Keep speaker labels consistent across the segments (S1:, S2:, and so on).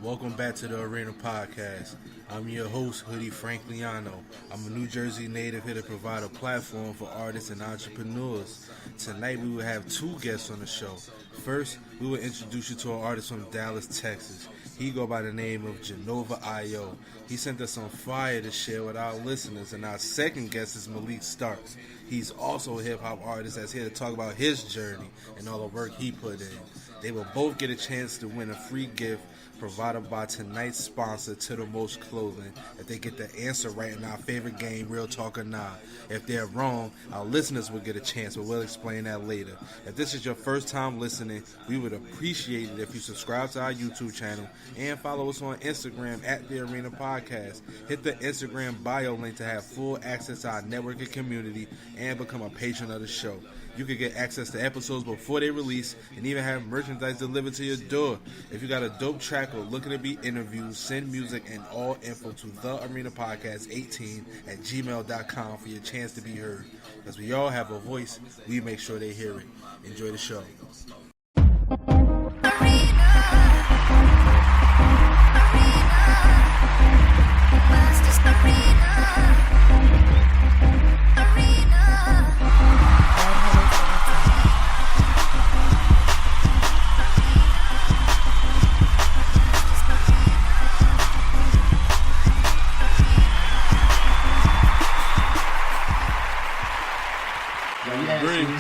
S1: Welcome back to the Arena Podcast. I'm your host, Hoodie Frank Liano. I'm a New Jersey native here to provide a platform for artists and entrepreneurs. Tonight we will have two guests on the show. First, we will introduce you to an artist from Dallas, Texas. He go by the name of Jenova IO. He sent us some fire to share with our listeners. And our second guest is Malik Starx. He's also a hip-hop artist that's here to talk about his journey and all the work he put in. They will both get a chance to win a free gift provided by tonight's sponsor, To The Most Clothing, if they get the answer right in our favorite game, Real Talk or Nah. If they're wrong, our listeners will get a chance, but we'll explain that later. If this is your first time listening, we would appreciate it if you subscribe to our YouTube channel and follow us on Instagram at The Arena Podcast. Hit the Instagram bio link to have full access to our networking community and become a patron of the show. You can get access to episodes before they release and even have merchandise delivered to your door. If you got a dope track or looking to be interviewed, send music and all info to thearenapodcast18@gmail.com for your chance to be heard. As we all have a voice, we make sure they hear it. Enjoy the show.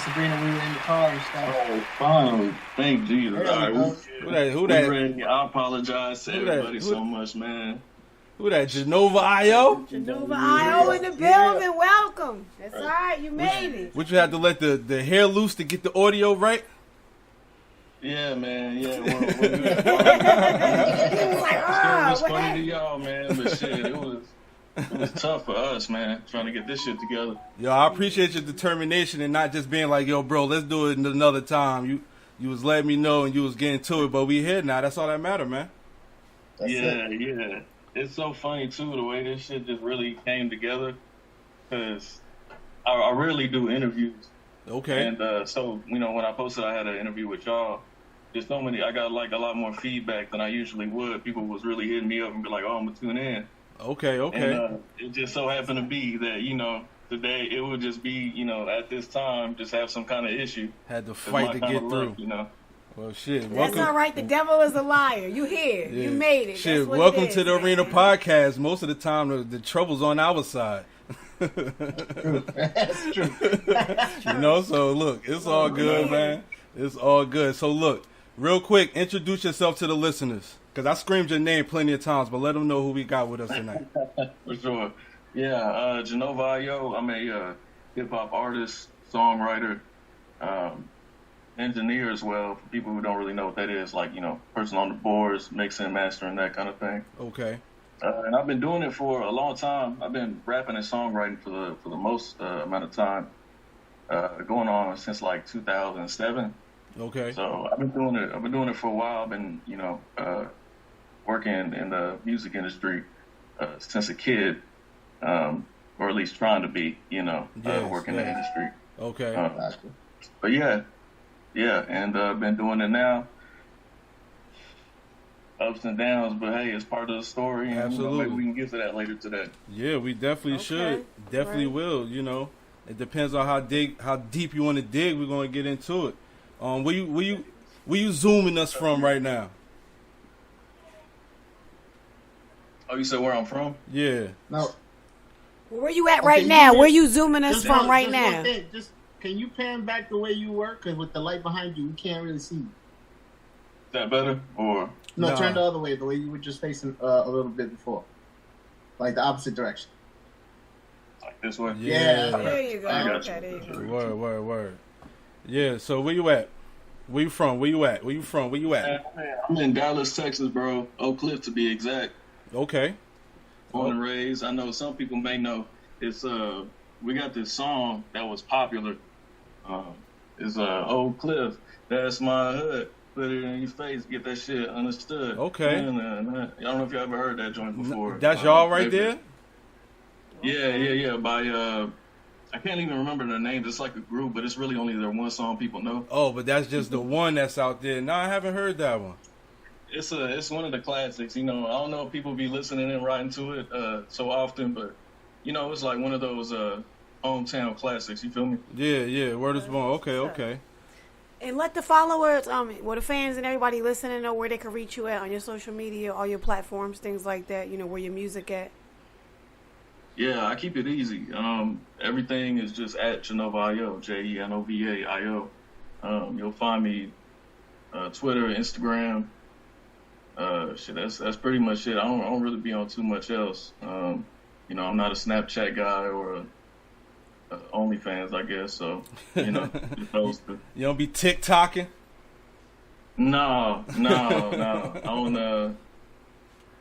S2: Sabrina, we were in the car and stuff.
S3: Oh, fine. Thank Jesus. All right.
S1: Who that?
S3: I apologize to everybody so much, man.
S1: Who that? Jenova IO?
S4: Jenova IO in the building. Welcome. That's all right. You made it.
S1: Would you have to let the hair loose to get the audio right?
S3: Yeah, man. Yeah. Well,
S4: He was like,
S3: it was funny to y'all, man. But shit, it was tough for us, man, trying to get this shit together.
S1: Yo, I appreciate your determination and not just being like, yo, bro, let's do it another time. You was letting me know and you was getting to it, but we here now. That's all that matter, man.
S3: Yeah. It's so funny, too, the way this shit just really came together, because I rarely do interviews.
S1: Okay.
S3: And so, when I posted I had an interview with y'all, there's so many, I got like a lot more feedback than I usually would. People was really hitting me up and be like, oh, I'm going to tune in.
S1: Okay.
S3: And it just so happened to be that, today it would just be, at this time, just have some kind of issue.
S1: Had to fight to get through. Well, shit.
S4: That's all right. The devil is a liar. You here. Yeah. You made it.
S1: Shit, welcome to the Arena Podcast. Most of the time, the trouble's on our side.
S2: That's true.
S1: So look, it's all good, man. It's all good. So look, real quick, introduce yourself to the listeners. Because I screamed your name plenty of times, but let them know who we got with us tonight.
S3: For sure. Yeah, Jenova IO. I'm a hip-hop artist, songwriter, engineer as well. For people who don't really know what that is, like, person on the boards, mixing, mastering, that kind of thing.
S1: Okay.
S3: And I've been doing it for a long time. I've been rapping and songwriting for the most amount of time, going on since like 2007.
S1: Okay.
S3: So I've been doing it for a while. I've been, working in the music industry since a kid, or at least trying to be, working in the industry.
S1: Okay.
S3: But yeah, and I've been doing it now. Ups and downs, but hey, it's part of the story. And,
S1: absolutely.
S3: Maybe we can get to that later today.
S1: Yeah, we definitely should. Definitely will. It depends on how deep you want to dig. We're going to get into it. Where you zooming us from right now?
S3: Oh, you said where I'm from?
S1: Yeah.
S2: No.
S4: Where you at right now? Where you zooming us from right now?
S2: Just can you pan back the way you were? Because with the light behind you, we can't really see you.
S3: Is that better? Or
S2: no, turn the other way, the way you were just facing a little bit before. Like the opposite direction.
S3: Like this way?
S2: Yeah.
S4: There you go.
S3: I got
S4: Okay, there you go.
S1: Word. Yeah, so where you at? Where you from? Where you at?
S3: I'm in Dallas, Texas, bro. Oak Cliff to be exact.
S1: Okay.
S3: Born and raised. I know some people may know. It's we got this song that was popular. It's Oak Cliff. That's my hood. Put it in your face. Get that shit understood.
S1: Okay.
S3: I don't know if you ever heard that joint before.
S1: That's y'all right there?
S3: Yeah. By I can't even remember the name. It's like a group, but it's really only their one song people know.
S1: Oh, but that's just the one that's out there. No, I haven't heard that one.
S3: it's one of the classics. You know, I don't know if people be listening and writing to it so often, but you know, it's like one of those hometown classics. You feel me?
S1: Yeah. Word is born. Okay.
S4: And let the followers, the fans and everybody listening know where they can reach you at on your social media, all your platforms, things like that. You know, where your music at.
S3: Yeah, I keep it easy. Everything is just at Jenova IO, Jenova IO. You'll find me Twitter, Instagram. That's pretty much it. I don't really be on too much else. You know, I'm not a Snapchat guy or a OnlyFans, I guess. So, you know, those two.
S1: You don't be TikToking?
S3: No. I don't.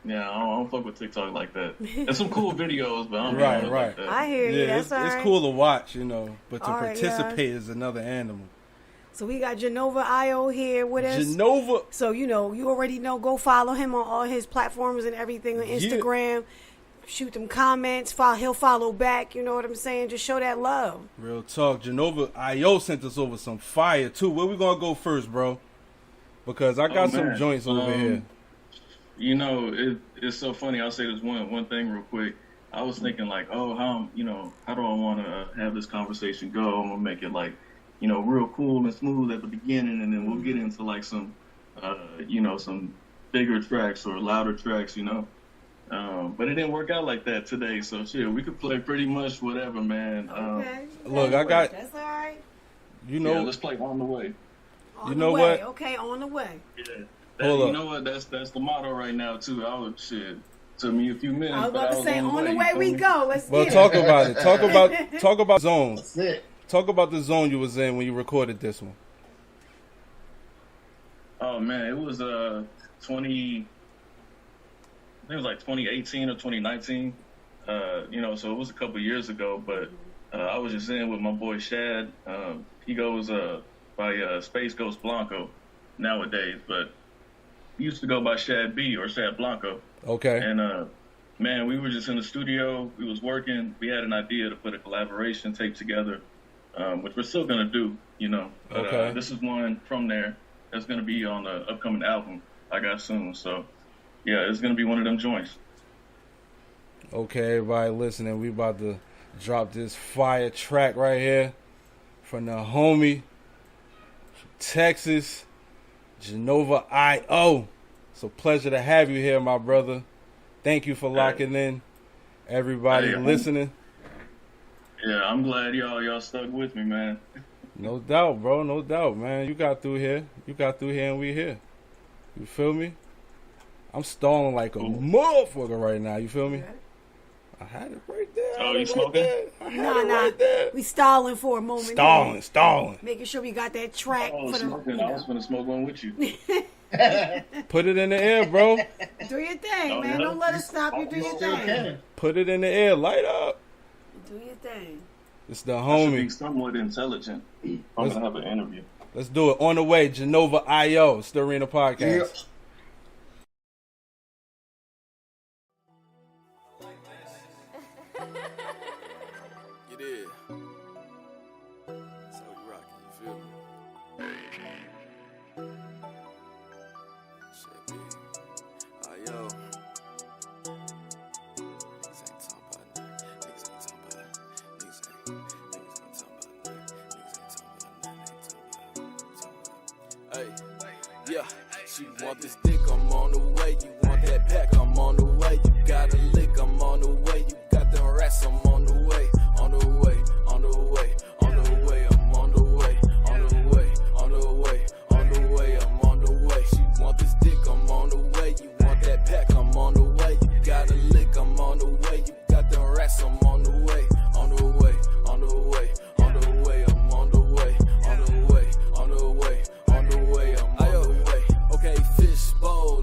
S3: I don't fuck with TikTok like that. There's some cool videos, but I don't
S1: Right.
S3: like that.
S4: I hear you. That's all right.
S1: It's cool to watch, you know, but to
S4: All right,
S1: participate is another animal.
S4: So we got Jenova IO here with us.
S1: Jenova.
S4: So, you know, you already know, go follow him on all his platforms and everything on Instagram. Shoot them comments. He'll follow back. You know what I'm saying? Just show that love.
S1: Real talk. Jenova IO sent us over some fire, too. Where we going to go first, bro? Because I got some joints over here.
S3: You know, it's so funny. I'll say this one thing real quick. I was thinking like, how do I want to have this conversation go? I'm going to make it like, you know, real cool and smooth at the beginning, and then we'll get into like some, some bigger tracks or louder tracks, you know. But it didn't work out like that today, so shit, we could play pretty much whatever, man.
S4: Okay.
S1: Look, I got.
S4: That's all right.
S1: You know.
S3: Yeah, let's play On the Way.
S4: On the way. What? Okay, On the Way.
S3: Yeah.
S1: Hold up.
S3: You know what? That's the motto right now too. Took me a few minutes.
S4: I was about to say, on the way we go. Let's get it.
S1: Talk about it. Talk about zone.
S2: That's it.
S1: Talk about the zone you was in when you recorded this one.
S3: Oh man, it was 2018 or 2019. You know, so it was a couple years ago. But I was just in with my boy Shad. He goes by Space Ghost Blanco nowadays, but he used to go by Shad B or Shad Blanco.
S1: Okay.
S3: And man, we were just in the studio. We was working. We had an idea to put a collaboration tape together, which we're still gonna do, you know. But
S1: Okay.
S3: This is one from there that's gonna be on the upcoming album I got soon. So yeah, it's gonna be one of them joints.
S1: Okay, everybody listening, we about to drop this fire track right here from the homie from Texas, Jenova IO. It's a pleasure to have you here, my brother. Thank you for locking in. Everybody listening.
S3: Yeah, I'm glad y'all stuck with me, man.
S1: No doubt, bro. No doubt, man. You got through here. And we here. You feel me? I'm stalling like a motherfucker right now. You feel me? I had it right there.
S3: Oh, you smoking?
S4: Nah. We stalling for a moment.
S1: Stalling.
S4: Making sure we got that track for the.
S3: Smoking. I was gonna smoke one with you.
S1: Put it in the air, bro.
S4: Do your thing, man. Don't let us stop you. Do your thing.
S1: Put it in the air. Light up.
S4: Do your thing.
S1: It's the
S3: I should
S1: homie.
S3: be somewhat intelligent. I'm gonna have an interview.
S1: Let's do it. On the way, Jenova IO. It's the Arena Podcast.
S2: Yeah.
S5: You did. So we rockin', you feel me? Shit, B. Yo. Niggas ain't talking about nothing. Niggas ain't talking about nothing. Hey, yeah. She want this dick, I'm on the way. You want that pack, I'm on the way. You got a lick, I'm on the way. You got them rats, I'm on the way. On the way, on the way, on the way. I'm on the way, on the way, on the way, on the way. I'm on the way. She want this dick, I'm on the way. You want that pack, I'm on the way. You got a lick, I'm on the way. You got them rats, I'm on the way. On the way, on the way, on the way. I'm on the way, on the way, on the way, on the way. I'm on the way. Okay, fish bowl,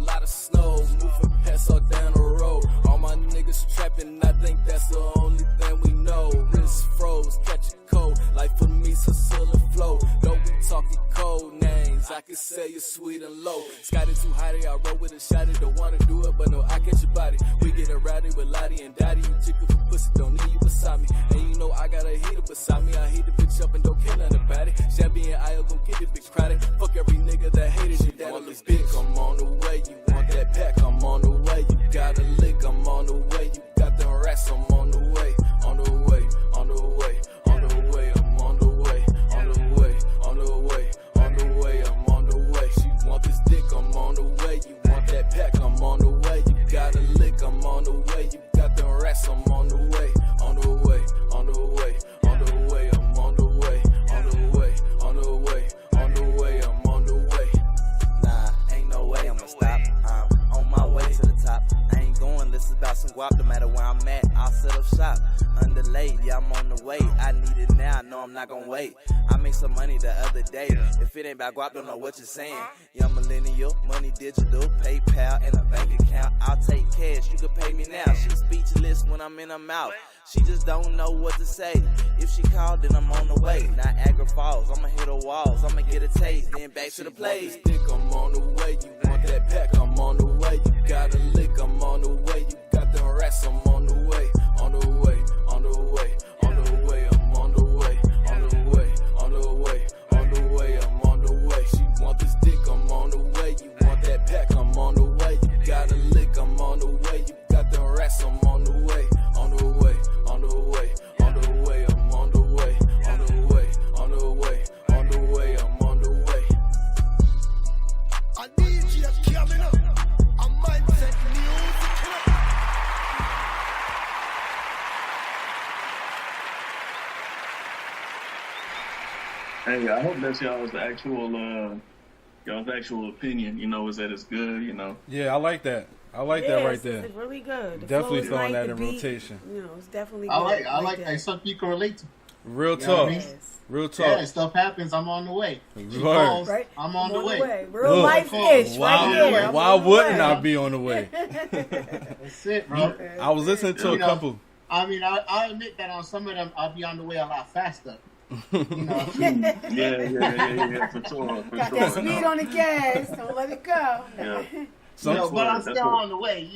S5: way. You got them rats, I'm on the way, on the way, on the way, on the way, I'm on the way, on the way, on the way, on the way, I'm on the way.
S6: Nah, ain't no way I'ma stop. I'm on my way to the top. I ain't going, this is about some guap. No matter where I'm at, I'll set up shop. Underlay, yeah, I'm on the way. I need it now, no, I'm not gonna wait. I made some money the other day. If it ain't about guap, don't know what you're saying. Young millennial, money digital, PayPal, and a bank account. I'll take cash, you can pay me now. She's speechless when I'm in her mouth. She just don't know what to say. If she called, then I'm on the way. Niagara Falls, I'ma hit the walls. I'ma get a taste, then back to the place.
S5: Stick, I'm on the way. You want that pack, I'm on the way. You got a lick, I'm on the way. You got them rats, I'm on the way. On the way, on the way, on the way, I'm on the way. On the way, on the way, on the way, I'm on the way. She want this dick, I'm on the way. You want that pack, I'm on the way. You got a lick, I'm on the way. You got them rats, I'm on the way. On the way, on the way, on the way, I'm on the way. On the way, on the way, on the way, I'm on the way.
S7: A DJ coming up, a mindset music killer.
S3: Hey, I hope that's y'all's actual opinion. Is that it's good.
S1: Yeah, I like that. I like that right there.
S4: It's really good. The
S1: Definitely
S4: flow is
S1: throwing
S4: right,
S1: that
S4: the
S1: in
S4: beat,
S1: rotation.
S4: It's definitely good.
S2: I like
S4: that.
S2: that. Something you can relate to.
S1: Real
S2: You know what
S1: talk.
S2: I mean?
S4: Yes.
S1: Real talk.
S2: Yeah, stuff happens. I'm on the way. She
S1: Right.
S2: calls,
S4: Right?
S2: I'm on the way.
S4: Real
S1: Look,
S4: life ish right here. I'm
S1: Why
S4: on the
S1: wouldn't
S4: way.
S1: I be on the way?
S2: That's it, bro.
S1: I was listening to a
S2: You know,
S1: couple.
S2: I mean, I admit that on some of them, I'll be on the way a lot faster.
S3: Yeah, for sure.
S4: Got that speed on the gas. Don't let it go.
S3: Yeah.
S2: But I'm
S3: that's
S2: still
S3: what-
S2: on the way,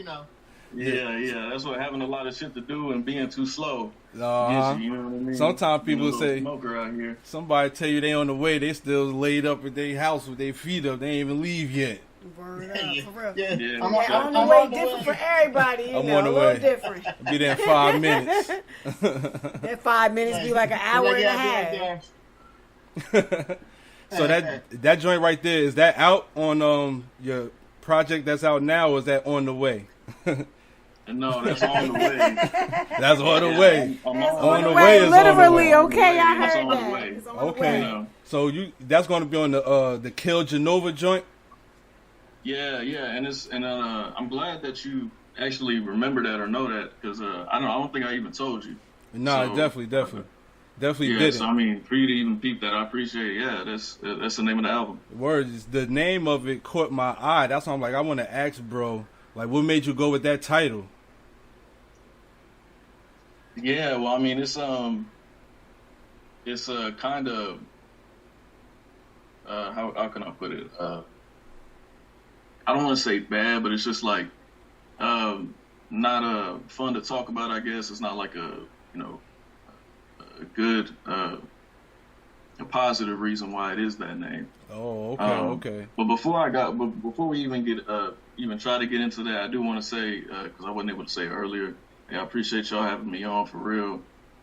S3: Yeah. That's what having a lot of shit to do and being too slow.
S1: Uh-huh.
S3: You know what I mean?
S1: Sometimes people
S3: Little
S1: say-
S3: smoker out here.
S1: Somebody tell you they on the way, they still laid up at their house with their feet up. They ain't even leave yet.
S4: Burn it up, for real.
S2: Yeah.
S3: Yeah.
S2: I'm
S4: On the
S2: I'm
S4: way
S2: on the
S4: different
S2: way.
S4: for everybody.
S1: I'm
S4: A
S1: on the
S4: little
S1: way.
S4: different.
S1: Be there in 5 minutes.
S4: That 5 minutes be like an hour and a half.
S1: So that joint right there, is that out on your project that's out now, or is that on the way?
S3: No, that's on the way.
S1: That's on the way.
S3: I'm
S1: On the way is on the
S4: Literally,
S1: way.
S4: okay, I
S3: It's
S4: heard
S3: on the
S4: that.
S3: way.
S4: It's on the
S1: Okay.
S4: way.
S3: Yeah.
S1: So that's going to be on the Kill Jenova joint.
S3: Yeah, and I'm glad that you actually remember that or know that because I don't think I even told you.
S1: No,
S3: So-
S1: definitely
S3: Yeah,
S1: did
S3: so
S1: it.
S3: I mean, for you to even peep that, I appreciate it. Yeah, that's the name of the album.
S1: Words, the name of it caught my eye. That's why I'm like, I want to ask, bro, like, what made you go with that title?
S3: Yeah, well, I mean, it's kind of how can I put it? I don't want to say bad, but it's just like not fun to talk about. I guess it's not like a good a positive reason why it is that name.
S1: Oh, okay.
S3: But before we even try to get into that, I do want to say because I wasn't able to say earlier. Yeah, I appreciate y'all having me on for real.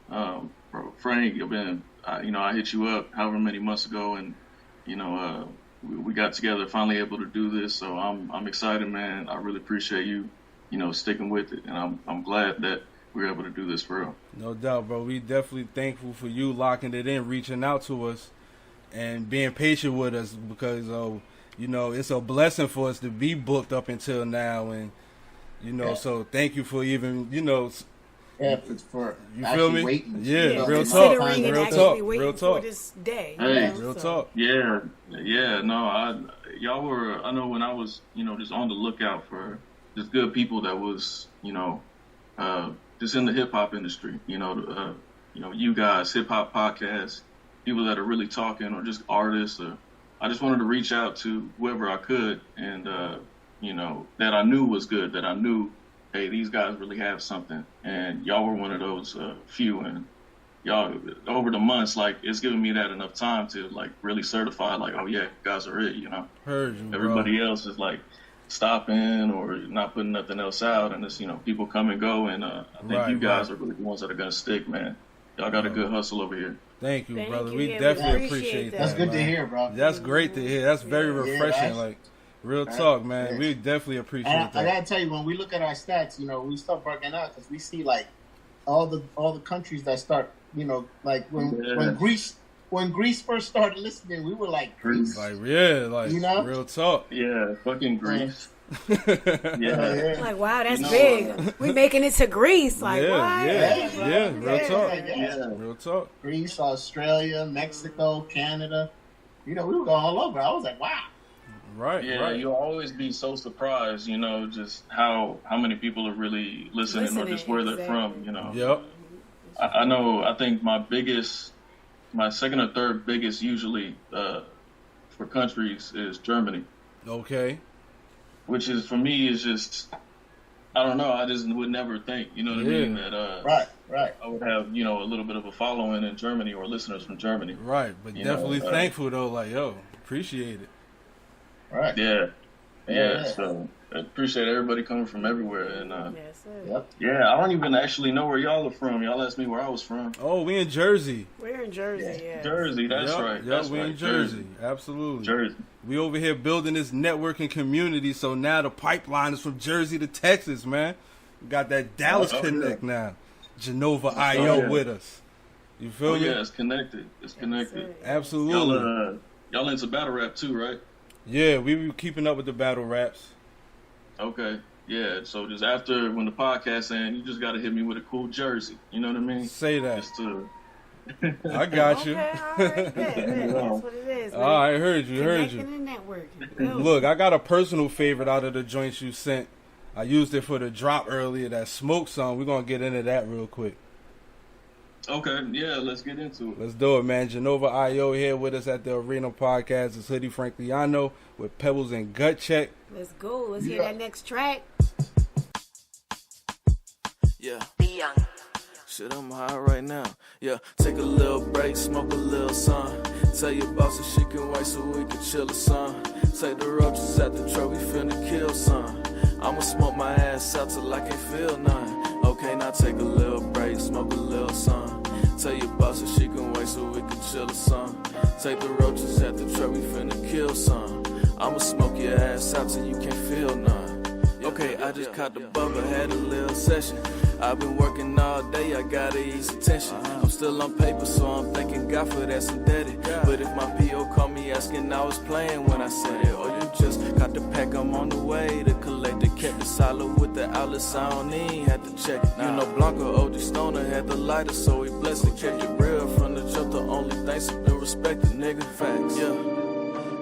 S3: Bro, Frank, I hit you up however many months ago, and we got together, finally able to do this. So I'm excited, man. I really appreciate you, sticking with it, and I'm glad that we're able to do this for real.
S1: No doubt, bro. We definitely thankful for you locking it in, reaching out to us, and being patient with us because it's a blessing for us to be booked up until now, and so thank you for even
S2: Efforts for
S1: you
S2: actually
S1: feel me?
S2: waiting.
S1: Yeah, real talk,
S4: Considering and
S1: real
S4: actually
S1: talk,
S4: waiting
S1: real talk.
S4: for this day.
S3: Hey.
S1: Real
S4: So,
S1: talk.
S3: Yeah, no, y'all were. I know when I was, just on the lookout for just good people that was, just in the hip hop industry. You guys, hip hop podcasts, people that are really talking, or just artists. Or I just wanted to reach out to whoever I could, and that I knew was good. That I knew, hey, these guys really have something, and y'all were one of those few. And y'all, over the months, like, it's given me that enough time to like really certify, like, oh yeah, you guys are it.
S1: Heard you, bro.
S3: Everybody else is like stopping or not putting nothing else out, and it's people come and go, and I think you guys are really the ones that are gonna stick, man. Y'all got a good hustle over here.
S1: Thank you,
S4: Thank
S1: brother.
S4: you.
S1: We
S4: Yeah, we
S1: definitely
S4: appreciate
S1: appreciate
S4: that.
S1: that.
S2: That's good to
S1: man.
S2: hear, bro.
S1: That's great to hear. That's very refreshing.
S2: that's-
S1: Like, Real
S2: Right.
S1: talk, man.
S2: Yeah.
S1: We definitely appreciate
S2: And I
S1: that.
S2: gotta tell you, when we look at our stats, we start working out because we see like all the countries that start, like when Greece first started listening, we were like Greece.
S1: Like, yeah, like, real talk.
S3: Yeah, fucking Greece.
S2: Yeah.
S3: Yeah.
S4: Like, wow, that's
S3: You know,
S4: big. We making it to Greece. Like,
S1: yeah,
S4: what?
S1: yeah, real talk.
S2: Yeah.
S1: Real talk.
S2: Greece, Australia, Mexico, Canada. We were going all over. I was like, wow.
S1: Right,
S3: Yeah,
S1: right.
S3: you'll always be so surprised, just how many people are really listening or just where they're from,
S1: Yep.
S3: I know, I think my second or third biggest usually for countries is Germany,
S1: Okay.
S3: which is, for me, is just, I don't know, I just would never think, you know what I mean, that
S2: Right.
S3: I would have, a little bit of a following in Germany or listeners from Germany.
S1: Right, but definitely thankful, though. Like, yo, appreciate it.
S2: Right.
S3: Yeah. So I appreciate everybody coming from everywhere, and
S4: Yes, sir.
S2: Yep.
S3: yeah, I don't even actually know where y'all are from. Y'all asked me where I was from.
S1: Oh, we in Jersey.
S4: We're in Jersey, yeah.
S3: Jersey, that's
S1: Yep,
S3: right.
S1: Yep,
S3: That's
S1: we
S3: right.
S1: in Jersey. Absolutely.
S3: Jersey.
S1: We over here building this networking community, so now the pipeline is from Jersey to Texas, man. We got that Dallas connect now. Jenova IO with us. You feel me?
S3: Yeah, it's connected. It's connected.
S1: Absolutely.
S3: Y'all into battle rap too, right?
S1: Yeah, we were keeping up with the battle raps.
S3: Okay. Yeah. So just after when the podcast ends, you just got to hit me with a cool jersey. You know what I mean?
S1: Say that.
S3: Just to.
S1: I got you.
S4: Okay, all right, good. That's what it is, man.
S1: I heard you.
S4: Connecting and networking. Good.
S1: Look, I got a personal favorite out of the joints you sent. I used it for the drop earlier, that Smoke song. We're going to get into that real quick.
S3: Okay. Yeah. Let's get into it.
S1: Let's do it, man. Jenova IO here with us at the Arena Podcast. It's Hoodie Frankliano with Pebbles and Gut Check.
S4: Let's go. Let's hear that next track.
S5: Yeah. Shit, I'm high right now. Yeah, take a little break, smoke a little sun. Tell your boss that she can wait so we can chill or son. Take the roaches at the truck, we finna kill son. I'ma smoke my ass out till I can't feel none. Okay, now take a little break, smoke a little sun. Tell your boss that she can wait so we can chill or son. Take the roaches at the truck, we finna kill son. I'ma smoke your ass out till you can't feel none. Okay, I just caught the bubble, had a little session. I've been working all day, I gotta ease attention. I'm still on paper, so I'm thanking God for that synthetic. But if my P.O. called me asking, I was playing when I said it. Or you just got the pack, I'm on the way to collect it. Kept it solid with the outlets, I don't even had to check it. You know, Blanco, OG Stoner had the lighter, so we blessed it. Kept it real from the jump, the only things have been respected, nigga. Facts, yeah.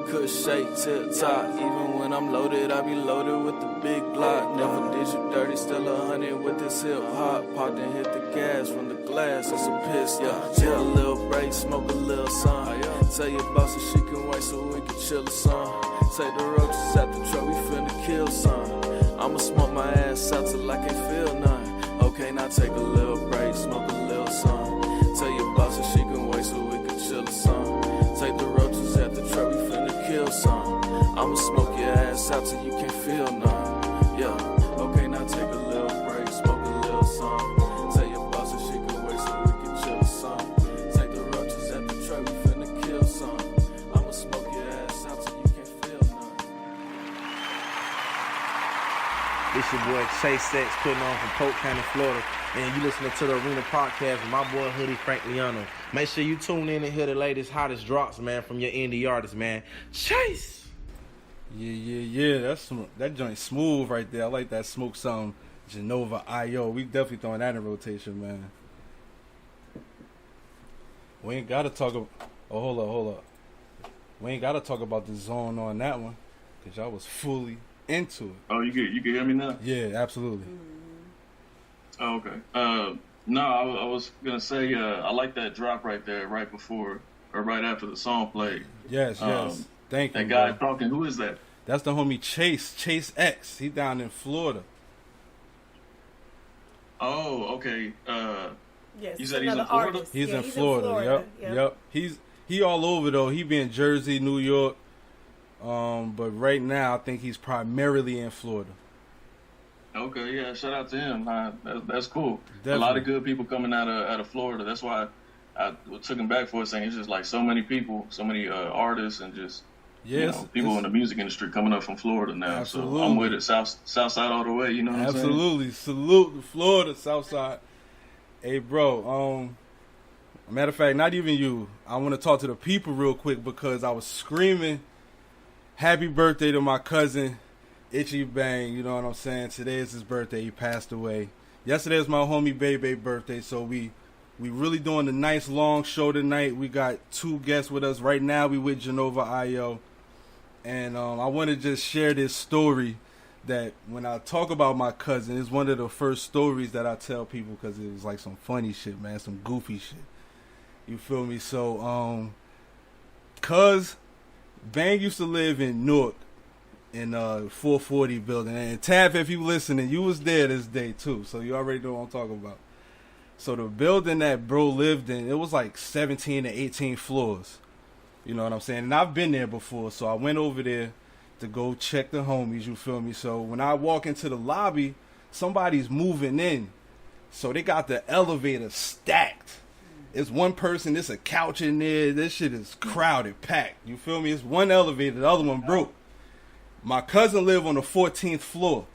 S5: Could shake tip top, even when I'm loaded, I be loaded with the big block. Never did you dirty, still 100 with this hip hop. Popped and hit the gas from the glass, it's a piss, yeah. Chill a little break, smoke a little sun. Tell your boss that she can wait so we can chill a son. Take the roaches at the truck, we finna kill son. I'ma smoke my ass out till I can't feel none. Okay, now take a little break, smoke a little sun. Tell your boss that she can wait so we can chill a son. Take the roaches at the truck, we finna kill some. I'ma smoke your ass out till you can't feel none. Yeah, okay, now take a little break, smoke a little some. Tell your boss that she can wait so we can chill some. Take the roaches at the truck, we finna kill some. I'ma smoke your ass out till you can't feel none.
S8: It's your boy Chase Sex putting on from Polk County, Florida. And you listening to the Arena Podcast with my boy Hoodie Frankliano. Make sure you tune in and hear the latest, hottest drops, man, from your indie artists, man. Chase!
S1: Yeah. That joint smooth right there. I like that Smoke song, Jenova IO. We definitely throwing that in rotation, man. We ain't got to talk about... Oh, hold up. We ain't got to talk about the zone on that one, because y'all was fully into it.
S3: Oh, you can hear me now?
S1: Yeah, absolutely.
S3: Oh, okay. No, I was gonna say I like that drop right there, right before or right after the song played.
S1: Yes. Thank you.
S3: That guy
S1: bro.
S3: talking, who is that?
S1: That's the homie Chase X. He down in Florida.
S3: Oh, okay.
S4: Yes,
S3: You said he's in Florida?
S1: He's in Florida. Yep. He all over though. He be in Jersey, New York. But right now I think he's primarily in Florida.
S3: Okay, yeah. Shout out to him. That's cool.
S1: Definitely.
S3: A lot of good people coming out of Florida. That's why I took him back for a second. It's just like so many people, so many artists, and just people in the music industry coming up from Florida now.
S1: Absolutely.
S3: So I'm with it, South Side all the way. You know what I'm saying?
S1: Absolutely. Salute to Florida, South Side. Hey, bro. Matter of fact, not even you. I want to talk to the people real quick because I was screaming happy birthday to my cousin, Itchy Bang. You know what I'm saying? Today is his birthday. He passed away. Yesterday was my homie Bebe birthday, so we really doing a nice long show tonight. We got 2 guests with us right now. We with Jenova IO, and I want to just share this story that when I talk about my cousin, it's one of the first stories that I tell people because it was like some funny shit, man, some goofy shit. You feel me? So, cuz Bang used to live in Newark in 440 building, and Tav, if you listening, you was there this day too, so you already know what I'm talking about. So the building that bro lived in, it was like 17 to 18 floors. You know what I'm saying? And I've been there before, so I went over there to go check the homies, you feel me? So when I walk into the lobby, somebody's moving in. So they got the elevator stacked. It's one person, there's a couch in there, this shit is crowded, packed. You feel me? It's one elevator, the other one broke. My cousin lived on the 14th floor.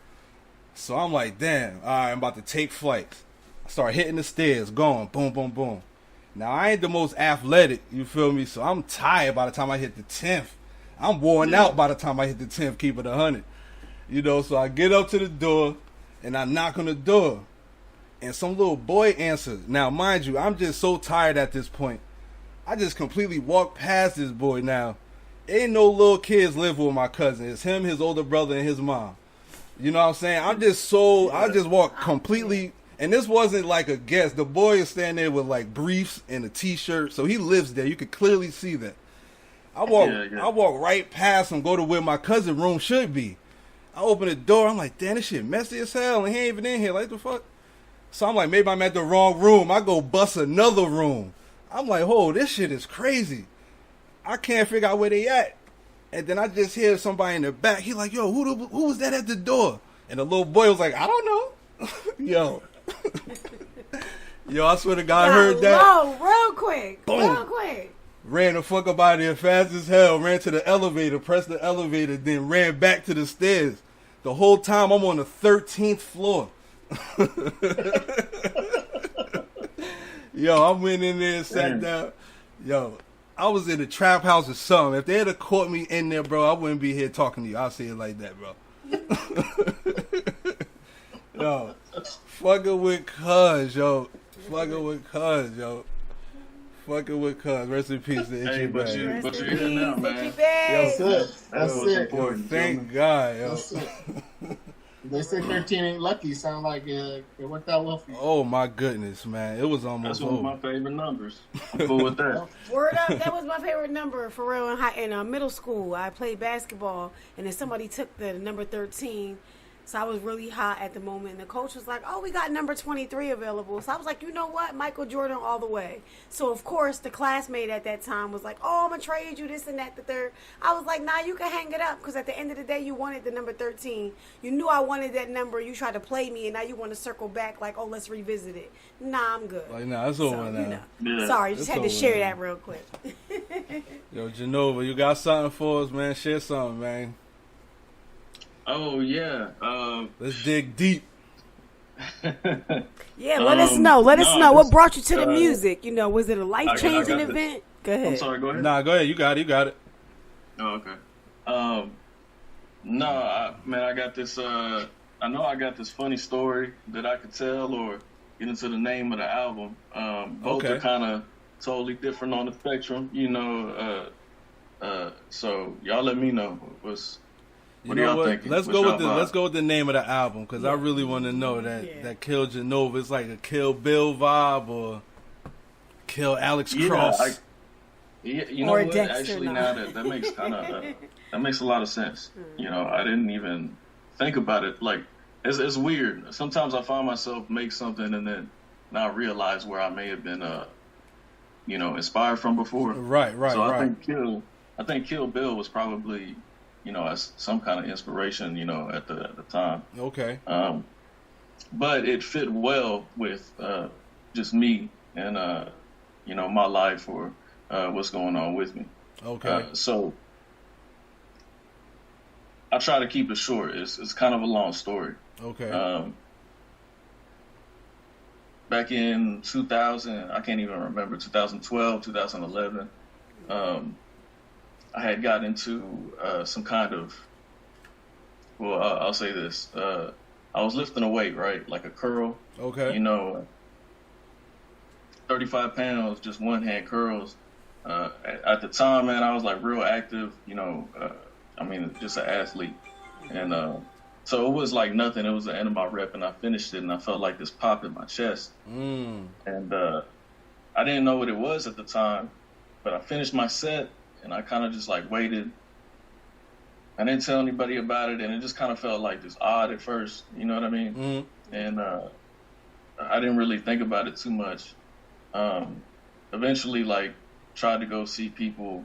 S1: So I'm like, damn, all right, I'm about to take flights. I start hitting the stairs, going, boom, boom, boom. Now, I ain't the most athletic, you feel me? So I'm tired by the time I hit the 10th. I'm worn out by the time I hit the 10th, keep it 100. You know, so I get up to the door, and I knock on the door. And some little boy answers. Now, mind you, I'm just so tired at this point. I just completely walked past this boy now. Ain't no little kids live with my cousin. It's him, his older brother, and his mom. You know what I'm saying? I just walked completely, and this wasn't like a guest. The boy is standing there with like briefs and a t-shirt, so he lives there. You could clearly see that. I walk right past him, go to where my cousin room should be. I open the door, I'm like, damn, this shit messy as hell, and he ain't even in here. Like, the fuck? So I'm like, maybe I'm at the wrong room. I go bust another room. I'm like, oh, this shit is crazy. I can't figure out where they at. And then I just hear somebody in the back. He like, yo, who was that at the door? And the little boy was like, I don't know. Yo, I swear to God, I heard that.
S4: Real quick.
S1: Boom.
S4: Real quick.
S1: Ran the fuck up out of there fast as hell. Ran to the elevator, pressed the elevator, then ran back to the stairs. The whole time I'm on the 13th floor. Yo, I went in there and sat down. Yo, I was in a trap house or something. If they had caught me in there, bro, I wouldn't be here talking to you. I'll say it like that, bro. Yo, fucking with cuz, yo. Fucking with cuz, yo. Fucking with cuz. Rest in peace to Itchy
S3: But
S1: Bang.
S3: you're here now, man.
S2: That's it.
S3: That's what's important.
S1: Thank God, yo.
S2: That's it. They say 13 ain't lucky. Sound like it worked out well for you.
S1: Oh my goodness, man. It was almost
S3: That's one of my favorite numbers. I'm cool with that.
S4: Word up, that was my favorite number for real in middle school. I played basketball, and then somebody took the number 13. So I was really hot at the moment. And the coach was like, oh, we got number 23 available. So I was like, you know what? Michael Jordan all the way. So, of course, the classmate at that time was like, oh, I'm going to trade you this and that, the third. I was like, nah, you can hang it up. Because at the end of the day, you wanted the number 13. You knew I wanted that number. You tried to play me. And now you want to circle back like, oh, let's revisit it. Nah, I'm good.
S1: Like, nah, it's over now.
S4: You know.
S3: Yeah.
S4: Sorry, just
S1: It's
S4: had to
S1: over
S4: share
S1: now.
S4: that real quick.
S1: Yo, Jenova, you got something for us, man? Share something, man.
S3: Oh, yeah.
S1: Let's dig deep.
S4: Yeah, let us know. Let us know. What brought you to the
S3: uh,
S4: music? You know, was it a life-changing
S3: I got
S4: event? Go ahead.
S3: I'm sorry, go ahead.
S1: Nah, go ahead. You got it.
S3: Oh, okay. I got this, I know I got this funny story that I could tell or get into the name of the album. Both
S1: Okay.
S3: are kind of totally different on the spectrum, you know. So y'all let me know what
S1: You know
S3: y'all
S1: what?
S3: thinking?
S1: Let's
S3: What's
S1: go
S3: y'all
S1: with the
S3: vibe?
S1: let's go with the name of the album because I really want to know that Kill Jenova. It's like a Kill Bill vibe or Kill Alex Cross.
S3: You know
S4: Or
S3: what?
S4: Dexter,
S3: Actually,
S4: no.
S3: now that makes kind of that makes a lot of sense. You know, I didn't even think about it. Like, it's weird. Sometimes I find myself make something and then not realize where I may have been, inspired from before.
S1: Right.
S3: So I think Kill Bill was probably, as some kind of inspiration, at the time.
S1: Okay.
S3: But it fit well with just me and my life or what's going on with me.
S1: Okay.
S3: So I try to keep it short. It's kind of a long story.
S1: Okay.
S3: Back in 2000, I can't even remember, 2012, 2011, I had gotten into some kind of, well, I'll say this. I was lifting a weight, right? Like a curl.
S1: Okay.
S3: You know, 35 pounds, just one hand curls. At the time, man, I was like real active, you know, I mean, just an athlete. And so it was like nothing. It was the end of my rep, and I finished it, and I felt like this pop in my chest. And I didn't know what it was at the time, but I finished my set, and I kind of just like waited. I didn't tell anybody about it, and it just kind of felt like just odd at first, you know what I mean? And I didn't really think about it too much. Eventually, like, tried to go see people,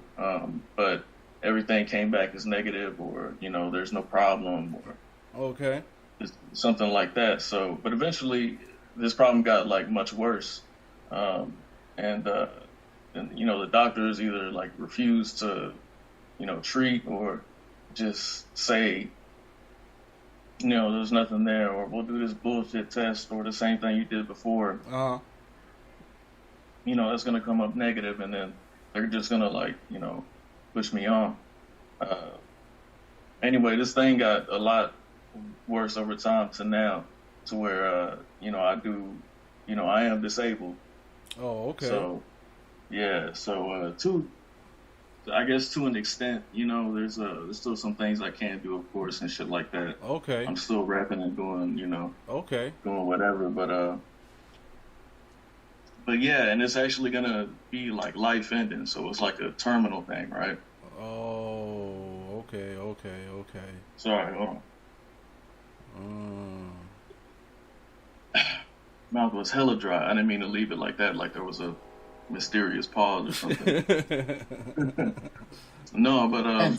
S3: but everything came back as negative, or, you know, there's no problem, or
S1: Okay.
S3: something like that. So, but eventually this problem got like much worse. And you know, the doctors either like refused to, you know, treat, or just say, you know, there's nothing there, or we'll do this bullshit test, or the same thing you did before. You know, that's going to come up negative, and then they're just going to, like, you know, push me on. Anyway, this thing got a lot worse over time to now, to where, you know, I am disabled.
S1: Oh, okay.
S3: So, yeah, so I guess to an extent, you know, there's still some things I can't do, of course, and shit like that.
S1: Okay.
S3: I'm still rapping and doing, you know, doing whatever, but yeah, and it's actually gonna be like life ending, so it's like a terminal thing, right?
S1: Oh, okay.
S3: Sorry, hold on. Mouth was hella dry. I didn't mean to leave it like that, like there was a mysterious pause or something. No, but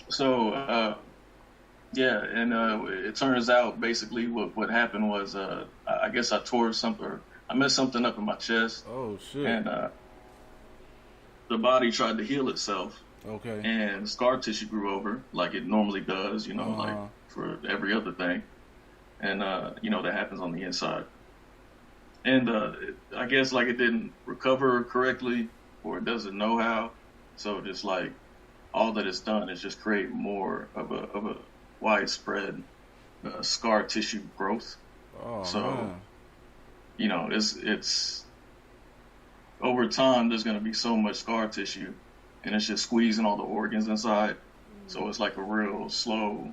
S3: so yeah, and it turns out basically what happened was I guess I messed something up in my chest.
S1: Oh shit.
S3: And the body tried to heal itself.
S1: Okay.
S3: And scar tissue grew over like it normally does, you know, like for every other thing. And you know, that happens on the inside. And I guess like it didn't recover correctly, or it doesn't know how. So just like all that it's done is just create more of a widespread scar tissue growth.
S1: Oh,
S3: so
S1: man.
S3: You know, it's over time there's going to be so much scar tissue, and it's just squeezing all the organs inside. So it's like a real slow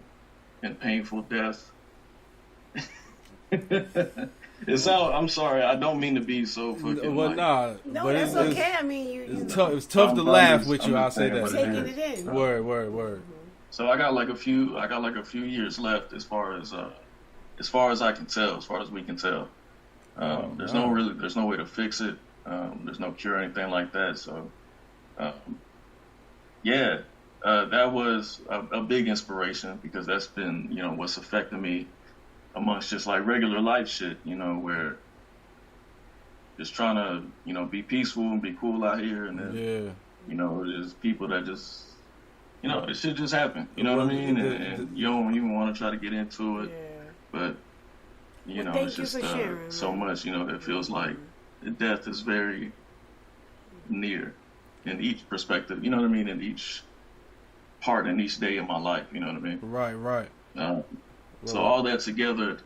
S3: and painful death. I'm sorry, I don't mean to be so fucking.
S1: Well,
S3: like,
S4: No,
S1: but
S4: that's okay. I mean,
S1: it's tough. It's tough to laugh with you. I'll say that.
S4: taking it in.
S1: Word.
S3: So I got like a few years left as far as I can tell, as far as we can tell. There's no way to fix it. There's no cure or anything like that. So, yeah, that was a big inspiration, because that's been, you know, what's affected me amongst just like regular life shit, you know, where just trying to, you know, be peaceful and be cool out here, and then, you know, there's people that just, you know, it should just happen, you know what I mean? And you don't even want to try to get into it, but, you know, it's just sharing, so much, you know, that feels like death is very near in each perspective, you know what I mean, in each part, in each day of my life, you know what I mean?
S1: Right.
S3: So all that together,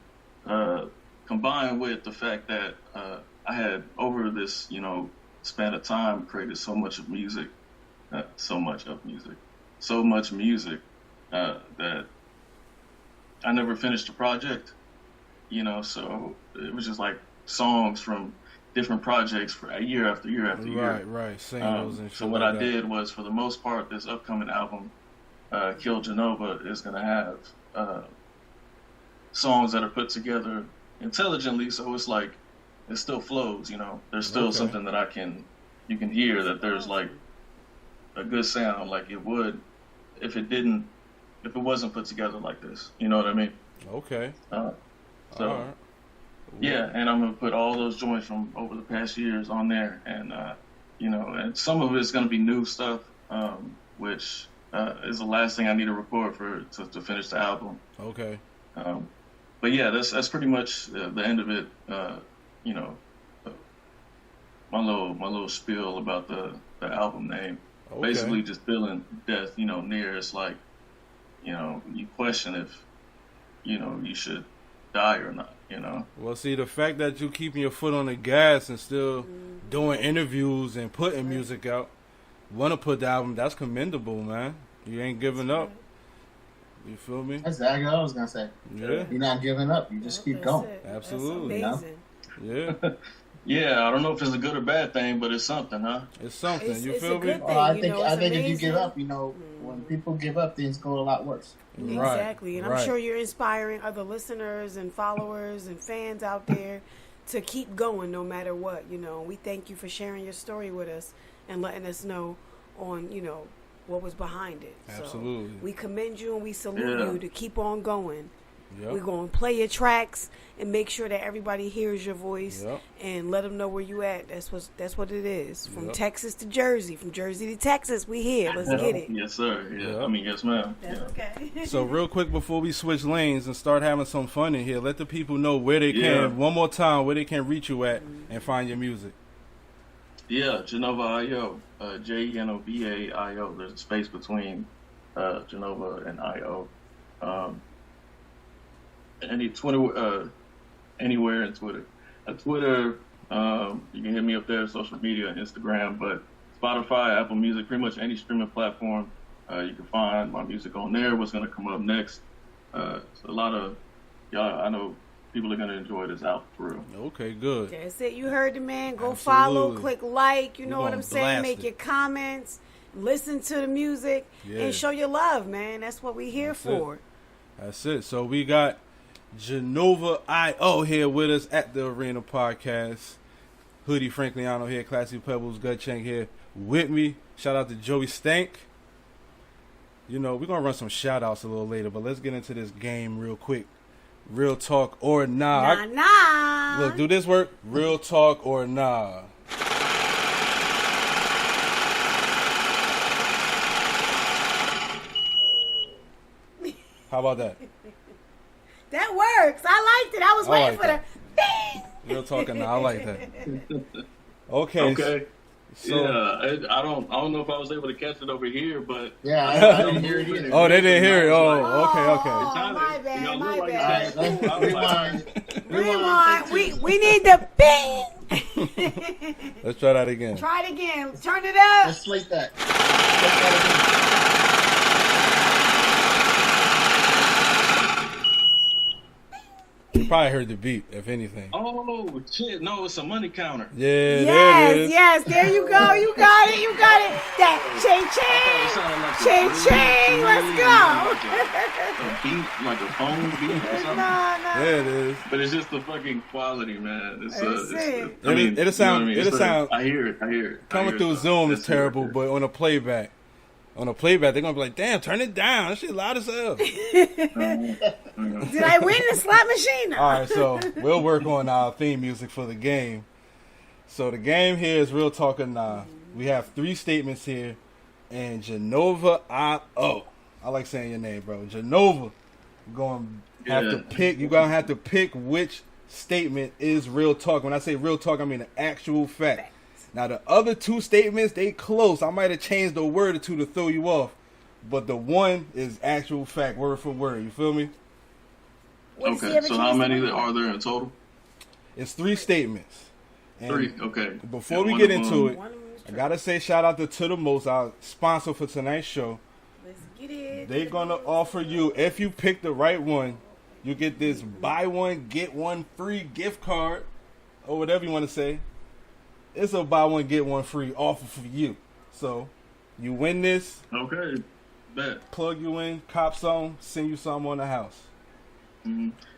S3: combined with the fact that I had, over this, you know, span of time, created so much music that I never finished the project, you know, so it was just like songs from different projects for year after year after year.
S1: Right. Singles and shit.
S3: So what I did was, for the most part, this upcoming album, Kill Jenova, is going to have songs that are put together intelligently, so it's like it still flows, you know. There's still something that you can hear, that there's like a good sound, like it would if it wasn't put together like this, you know what I mean?
S1: Okay.
S3: So yeah, and I'm gonna put all those joints from over the past years on there, and you know, and some of it's gonna be new stuff, which is the last thing I need to record to finish the album.
S1: Okay.
S3: But yeah, that's pretty much the end of it. You know, my little spiel about the album name.
S1: Okay.
S3: Basically, just feeling death, you know, near. It's like, you know, you question if, you know, you should die or not. You know.
S1: Well, see, the fact that you keeping your foot on the gas and still doing interviews and putting music out, want to put the album, that's commendable, man. You ain't giving up. You feel me?
S2: That's exactly what I was gonna say.
S1: Yeah.
S2: You're not giving up. You just keep going.
S1: Absolutely.
S4: That's amazing.
S1: Yeah.
S3: Yeah, I don't know if it's a good or bad thing, but it's something, huh?
S1: It's something. You
S4: It's
S1: feel
S4: a
S1: me?
S4: good thing.
S2: Well, I
S4: You
S2: think
S4: know,
S2: I
S4: it's
S2: think if you give
S4: amazing.
S2: up, you know, when people give up, things go a lot worse.
S1: Right.
S4: Exactly. And I'm
S1: Right.
S4: sure you're inspiring other listeners and followers and fans out there to keep going no matter what. You know, we thank you for sharing your story with us and letting us know on, you know, what was behind it.
S1: Absolutely.
S4: So we commend you and we salute you to keep on going.
S1: Yep.
S4: We're going to play your tracks and make sure that everybody hears your voice
S1: Yep.
S4: and let them know where you at. That's what it is. From
S1: Yep.
S4: Texas to Jersey, from Jersey to Texas, we here. Let's get it.
S3: Yes, sir. Yeah.
S1: Yep.
S3: I mean, yes, ma'am.
S4: That's
S3: Yeah.
S4: okay.
S1: So real quick before we switch lanes and start having some fun in here, let the people know where they
S3: Yeah.
S1: can, one more time, where they can reach you at and find your music.
S3: Yeah, Jenova IO, Jenova IO. There's a space between Jenova and IO. Anywhere in Twitter. Twitter, you can hit me up there, social media, Instagram, but Spotify, Apple Music, pretty much any streaming platform, you can find my music on there. What's going to come up next? So a lot of y'all, I know people are going to enjoy this out for real.
S1: Okay, good.
S4: That's it. You heard the man. Go
S1: Absolutely.
S4: follow, click like. You
S1: We
S4: know what
S1: gonna
S4: I'm saying?
S1: blast
S4: Make
S1: it.
S4: your comments, listen to the music,
S1: Yeah.
S4: and show your love, man. That's what we here
S1: That's
S4: for.
S1: That's it. So we got Jenova IO here with us at the Arena Podcast. Hoodie Frankliano here, Classy Pebbles, Gut Cheng here with me. Shout out to Joey Stank. You know, we're going to run some shout outs a little later, but let's get into this game real quick. Real talk or nah.
S4: Nah.
S1: Look, do this work? Real talk or nah. How about that?
S4: That works. I liked it. I was
S1: I
S4: waiting
S1: like
S4: for
S1: that.
S4: the bing.
S1: Real talk or nah. I like that. Okay.
S3: Okay.
S1: So,
S3: yeah, I don't know if I was able to catch it over here, but
S2: Yeah, I didn't hear it either.
S1: Oh, they didn't hear it. Oh, okay, okay.
S4: Oh, my bad,
S3: Y'all
S4: my
S3: look like
S4: bad.
S2: All right, let's rewind.
S4: Rewind. We need the bing.
S1: Let's try that again.
S4: Try it again. Turn it up.
S2: Let's slate that. Slate that
S1: You probably heard the beep, if anything.
S3: oh shit, no, it's a money counter.
S1: Yeah, there it
S4: Yes,
S1: is.
S4: yes. There you go. You got it. You got it. That ching
S3: It
S4: ching.
S3: sounded like
S4: Ching ching. Let's go.
S3: A beat, like a phone beat or something.
S4: Nah.
S1: There it is.
S3: But it's just the fucking quality, man. It's,
S4: That's it.
S3: I mean,
S1: It'll sound-
S3: you know what I mean?
S1: it'll sound-
S3: I hear it.
S1: Coming through Zoom is terrible, but on a playback, they're gonna be like, "Damn, turn it down. That shit loud as hell."
S4: Did I win the slot machine?
S1: All right, so we'll work on our theme music for the game. So the game here is Real Talk or Nah. We have 3 statements here, and Jenova IO. I like saying your name, bro. Jenova. You're gonna have to pick. You're gonna have to pick which statement is real talk. When I say real talk, I mean an actual fact. Now the other 2 statements, they close. I might have changed a word or 2 to throw you off, but the one is actual fact, word for word. You feel me?
S4: What, does he
S3: Okay,
S4: ever
S3: so how
S4: choose
S3: many
S4: to win?
S3: are there in total?
S1: It's 3 statements. And
S3: 3. Okay.
S1: Before
S3: And
S1: we
S3: one
S1: get
S3: of
S1: into
S3: them-
S1: it,
S4: One of them is
S1: I
S4: true.
S1: gotta say shout out to the Most, our sponsor for tonight's show.
S4: Let's get it.
S1: They're gonna offer you, if you pick the right one, you get this buy one get one free gift card, or whatever you want to say. It's a buy one get one free offer for you. So you win this,
S3: Okay. Bet.
S1: plug you in, cop some, send you some on the house.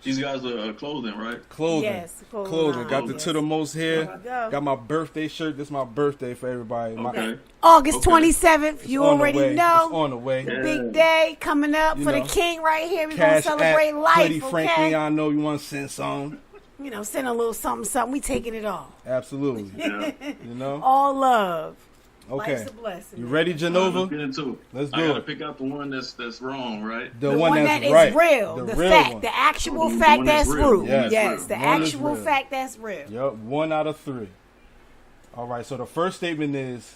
S3: These guys are clothing, right?
S1: Clothing.
S4: Yes, clothing
S1: Clothing.
S4: line,
S1: Got the
S4: yes.
S1: To the Most here.
S4: There we go.
S1: Got my birthday shirt. This is my birthday for everybody.
S3: Okay.
S4: August
S3: Okay.
S4: 27th. You
S1: On the
S4: already
S1: way. It's
S4: know.
S1: on the way.
S4: The big day coming up
S1: You
S4: for
S1: know.
S4: the king right here. We're going to
S1: Cash
S4: celebrate
S1: app,
S4: life,
S1: Hoodie,
S4: okay?
S1: frankly, I know you want to send some.
S4: You know, send a little something, something. We taking it all.
S1: Absolutely.
S3: Yeah.
S1: You know?
S4: All love.
S1: Okay.
S4: Life's a blessing.
S1: You ready,
S3: Let's
S1: Genova?
S3: get into it.
S1: Let's
S3: I
S1: do
S3: gotta
S1: it.
S3: pick out the one that's wrong, right?
S1: The
S4: one
S1: that's
S4: that is
S1: right.
S4: real. The
S1: real
S4: fact.
S1: one.
S4: The actual
S3: The
S4: fact
S3: one that's
S4: that's
S3: real.
S4: real.
S1: Yes.
S4: Yes. The
S1: One is
S4: actual
S1: real.
S4: fact that's real.
S1: Yep, 1 out of 3. All right, so the first statement is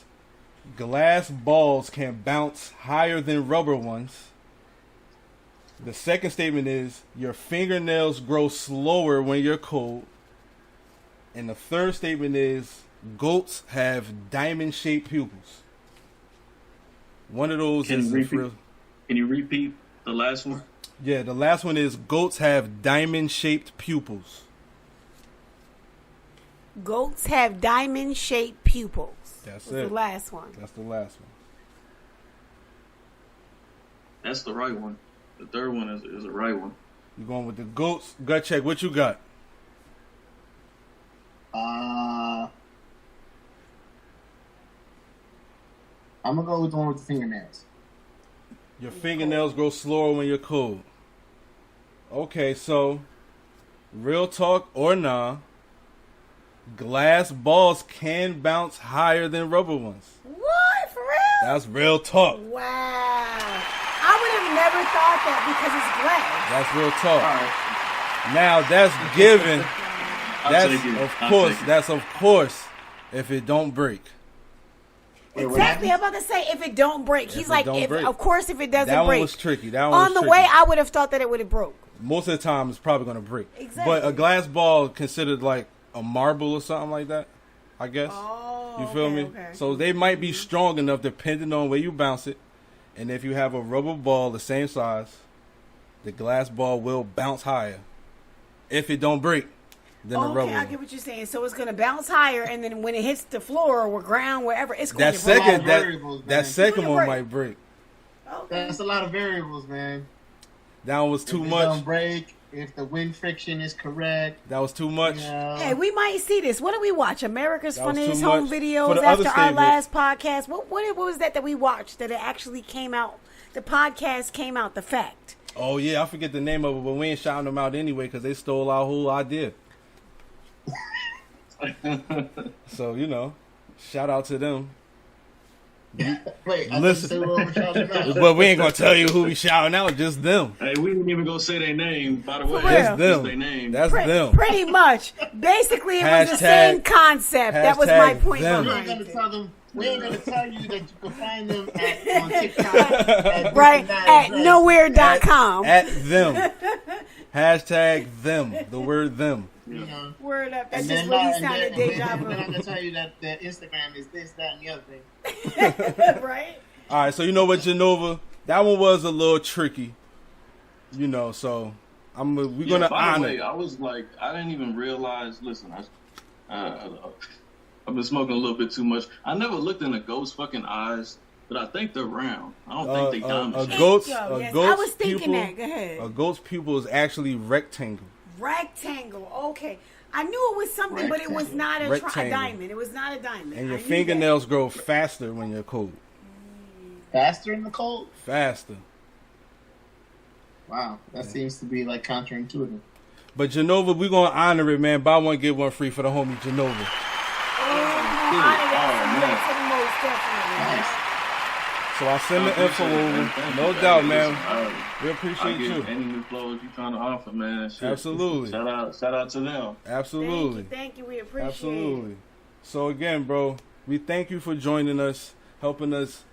S1: glass balls can bounce higher than rubber ones. The second statement is your fingernails grow slower when you're cold. And the third statement is goats have diamond-shaped pupils. One of those
S3: Can
S1: is
S3: you repeat? Can you repeat the last one?
S1: Yeah, the last one is goats have diamond-shaped pupils.
S4: Goats have diamond-shaped pupils.
S1: That's
S4: Was
S1: it.
S4: the last one.
S1: That's the last one.
S3: That's the right one. The third one is the right one.
S1: You going with the goats? Gut check. What you got?
S2: I'm gonna go with the one with the fingernails.
S1: Your fingernails grow slower when you're cold. Okay, so real talk or nah, glass balls can bounce higher than rubber ones.
S4: What? For real?
S1: That's real talk.
S4: Wow. I would have never thought that because it's glass.
S1: That's real talk.
S3: All right.
S1: Now that's given.
S3: I'll take it.
S1: Of
S3: I'll
S1: course.
S3: take it.
S1: That's of course. If it don't break.
S4: Exactly. I'm about to say if it don't break. He's
S1: it
S4: like,
S1: don't break.
S4: of course, if it doesn't
S1: That one
S4: break.
S1: was tricky. That one
S4: On
S1: was
S4: the
S1: tricky.
S4: way, I would have thought that it would have broke.
S1: Most of the time, it's probably gonna break.
S4: Exactly.
S1: But a glass ball considered like a marble or something like that. I guess.
S4: Oh,
S1: You feel
S4: okay,
S1: me?
S4: okay.
S1: So they might be strong enough depending on where you bounce it. And if you have a rubber ball the same size, the glass ball will bounce higher. If it don't break, then the rubber
S4: Okay, I
S1: one.
S4: get what you're saying. So it's going to bounce higher, and then when it hits the floor or ground, wherever, it's going
S1: That
S4: to break.
S1: second
S2: variables, man.
S1: that second
S4: It's gonna
S1: one
S4: break.
S1: might break.
S4: Okay.
S2: That's a lot of variables, man.
S1: That one was too
S2: If it
S1: much.
S2: don't break, if the wind friction is correct,
S1: That was too much.
S2: you know.
S4: Hey, we might see this. What did we watch? America's
S1: That was
S4: Funniest
S1: too
S4: Home
S1: much. For
S4: Videos
S1: the
S4: after
S1: other
S4: our
S1: statement.
S4: last podcast. What was that we watched that it actually came out? The podcast came out. The fact.
S1: Oh yeah, I forget the name of it, but we ain't shouting them out anyway because they stole our whole idea. So shout out to them.
S2: Wait, I
S1: Listen.
S2: Say what we're shouting out.
S1: But we ain't gonna tell you who we shouting out, just them.
S3: Hey, we didn't even go say their name, by the way.
S4: real.
S1: Just them.
S3: Their name.
S1: That's them.
S4: Pretty much. Basically, it was the
S1: Hashtag-
S4: same concept. That was my
S1: hashtag
S4: point
S1: them.
S2: We ain't
S4: behind
S2: gonna
S4: it.
S2: tell them. We ain't gonna tell you that you can find them on TikTok at
S4: Right at
S2: 59
S4: nowhere.com.
S1: At them. Hashtag them. The word them.
S2: You know.
S4: Word up. That
S2: And
S4: just
S2: then,
S4: really
S2: and
S4: sounded
S2: then,
S4: deja
S2: and then I'm
S4: vu.
S2: gonna tell you that the Instagram is this, that, and the other thing.
S4: Right?
S1: All right, so you know what, Jenova? That one was a little tricky. So we're
S3: Yeah,
S1: gonna
S3: by the
S1: honor.
S3: way, I was like, I didn't even realize. Listen, I've been smoking a little bit too much. I never looked in a ghost fucking eyes, but I think they're round. I don't think they diamond
S1: a
S3: shaped.
S1: goat's
S4: Yo,
S1: a
S4: yes,
S1: goat's
S4: I was thinking
S1: pupil,
S4: that. Go ahead.
S1: A goat's pupil is actually rectangle.
S4: Rectangle. Okay. I knew it was something, but it was not a
S1: Rectangle.
S4: diamond. It was not a diamond.
S1: And
S4: I
S1: your
S4: knew
S1: fingernails grow faster when you're cold.
S2: Faster in the cold?
S1: Faster.
S2: Wow, that seems to be like counterintuitive.
S1: But Jenova, we're gonna honor it, man. Buy one, get one free for the homie Jenova.
S2: Nice.
S1: So I'll send the info over. No
S3: you,
S1: doubt,
S3: guys.
S1: man.
S3: Listen,
S1: We
S3: I
S1: appreciate
S3: get
S1: you.
S3: any new clothes you trying to offer, man. Shit.
S1: Absolutely.
S3: Shout out to them.
S1: Absolutely.
S4: Thank you. We appreciate
S1: Absolutely.
S4: it.
S1: So again, bro, we thank you for joining us, helping us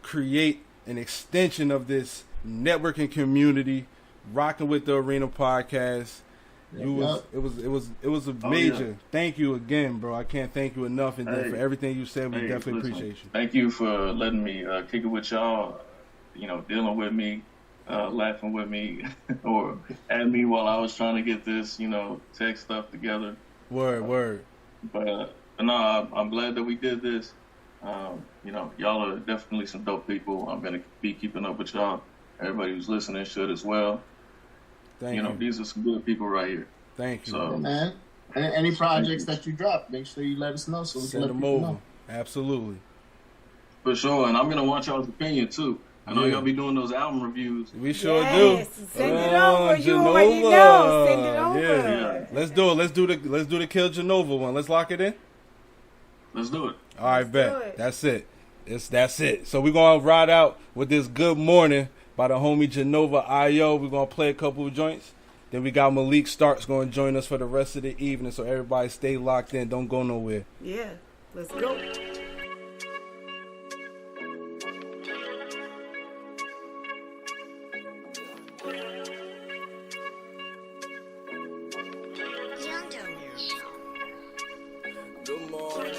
S1: create an extension of this networking community, rocking with the Arena Podcast. It was a major. Thank you again, bro. I can't thank you enough, and then for everything you said, we definitely
S3: listen,
S1: appreciate you.
S3: Thank you for letting me kick it with y'all. Dealing with me, laughing with me, or at me while I was trying to get this, tech stuff together.
S1: Word.
S3: But no, I'm glad that we did this. Y'all are definitely some dope people. I'm gonna be keeping up with y'all. Everybody who's listening should as well.
S1: Thank you.
S3: These are some good people right here.
S1: Thank you.
S3: So,
S2: Man, any projects that you drop, make sure you let us know so we can
S1: Send
S2: let
S1: them
S2: people
S1: over.
S2: know.
S1: Absolutely.
S3: for sure, and I'm gonna want y'all's opinion too. I know y'all be doing those album reviews.
S1: We sure
S4: Yes,
S1: do.
S4: send it over. You already know. Send it over.
S1: Yeah. Let's do it. Let's do the Kill Jenova one. Let's lock it in.
S3: Let's do it.
S1: All right,
S4: do
S1: bet.
S4: it.
S1: That's it. That's it. So we're going to ride out with this Good Morning by the homie Jenova IO. We're going to play a couple of joints. Then we got Malik Starx going to join us for the rest of the evening. So everybody stay locked in. Don't go nowhere.
S4: Yeah, let's go.
S5: Good morning,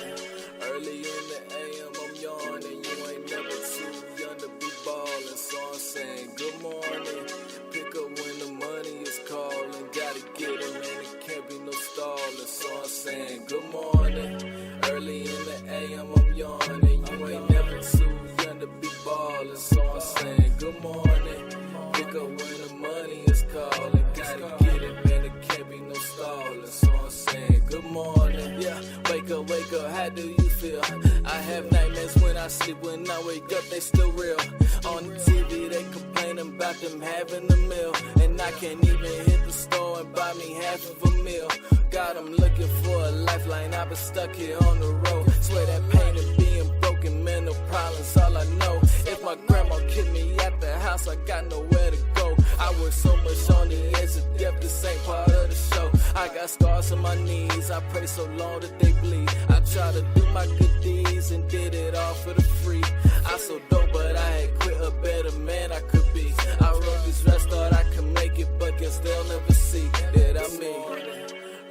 S5: early in the AM, I'm yawning. You ain't never too young to be ballin', so I'm saying good morning. Pick up when the money is calling, gotta get it, man, it can't be no stallin', so I'm saying good morning. Early in the AM, I'm yawning. You ain't never too young to be ballin', so I'm saying good morning. Pick up when the money is calling, gotta get it, man, it can't be no stallin', so I'm saying good morning. Yeah, wake up, how do you feel? I have nightmares when I sleep, when I wake up, they still real. On the TV, they complaining about them having a meal, and I can't even hit the store and buy me half of a meal. God, I'm looking for a lifeline, I've been stuck here on the road. Swear that pain of being broken, mental problems, all I know. If my grandma kicked me at the house, I got nowhere to go. I work so much on the edge of death, this ain't part of the show. I got scars on my knees, I pray so long that they bleed. I try to do my good deeds and did it all for the free. I so dope, but I had quit, a better man I could be. I wrote these raps, thought I could make it, but guess they'll never see that I'm me.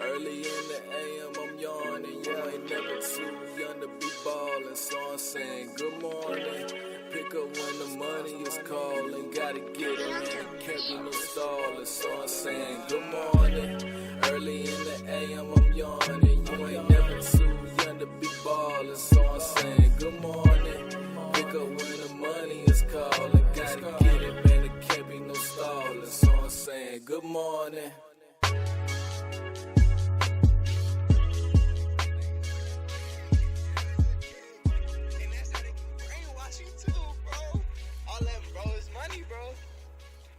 S5: Early in the AM, I'm yawning. You ain't never too young to be ballin', so I'm saying good morning. Pick up when the money is calling, gotta get it, man, can't be no stallin', so I'm saying good morning. Early in the AM, I'm yawning. You ain't never too young to be ballin', so I'm saying good morning. Pick up when the money is calling, gotta get it, man, it can't be no stallin', so I'm saying good morning.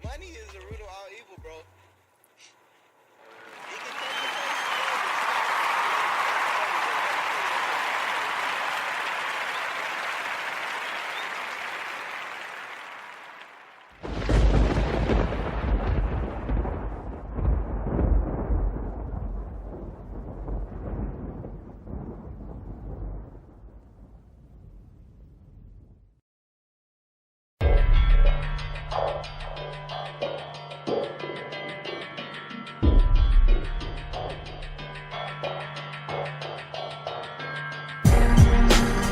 S6: Money is the root of all evil, bro.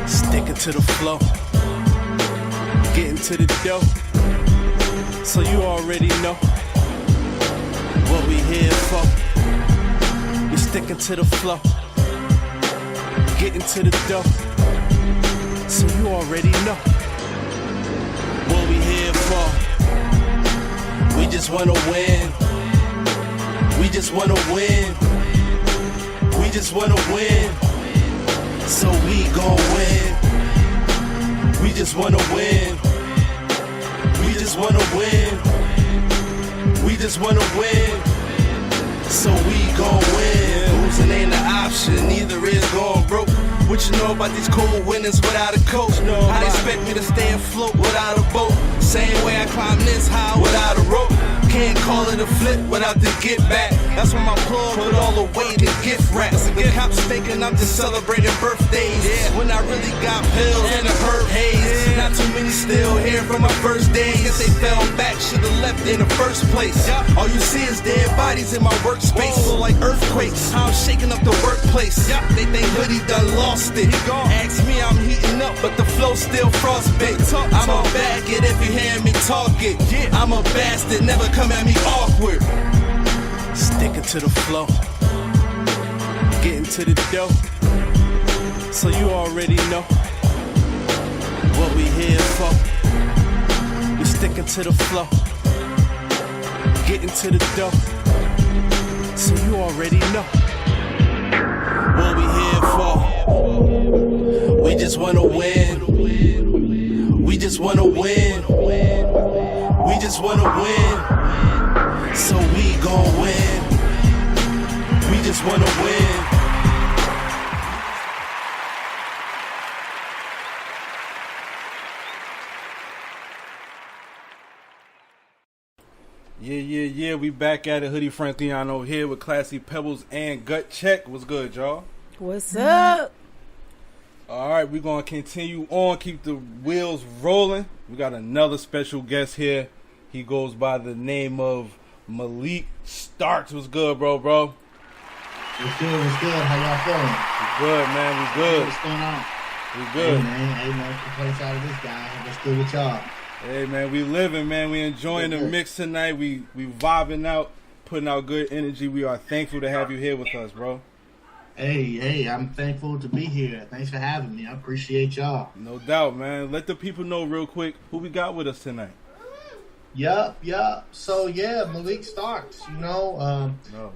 S9: Sticking to the flow, getting to the dough, so you already know what we here for. We sticking to the flow, getting to the dough, so you already know what we here for. We just wanna win, we just wanna win, we just wanna win. So we gon' win. We just wanna win. We just wanna win. We just wanna win. So we gon' win. Losing ain't an option, neither is going broke. What you know about these cold winners without a coach? How they expect me to stay afloat without a boat? Same way I climb this high without a rope. Can't call it a flip without the get back. That's when my plug put all the weight in gift wraps. The cops thinking I'm just celebrating birthdays, when I really got pills and a hurt haze. Not too many still here from my first days. Guess they fell back, should've left in the first place. All you see is dead bodies in my workspace, feel like earthquakes. How I'm shaking up the workplace. They think Hoodie done lost it. Ask me, I'm heating up, but the flow still frostbite. I'ma bag it if you hear me talk it. I'm a bastard, never come at me awkward. Sticking to the flow, getting to the dough, so you already know what we here for. We sticking to the flow, getting to the dough, so you already know what we here for. We just wanna win. We just wanna win. We just wanna win. So we gon' win. We just wanna win.
S1: Yeah, we back at it. Hoodie Frankliano here with Classy Pebbles and Gut Check. What's good, y'all?
S4: What's up?
S1: All right, we're going to continue on, keep the wheels rolling. We got another special guest here. He goes by the name of Malik Starx. What's good, bro?
S2: What's good? How y'all feeling?
S1: We good, man. We good.
S2: What's going on?
S1: We good.
S2: Hey, man, complaints out of this guy. What's good with y'all?
S1: Hey, man, we living, man. We enjoying the mix tonight. We vibing out, putting out good energy. We are thankful to have you here with us, bro.
S2: Hey, I'm thankful to be here. Thanks for having me. I appreciate y'all.
S1: No doubt, man. Let the people know real quick who we got with us tonight.
S2: Yup. So, Malik Starx,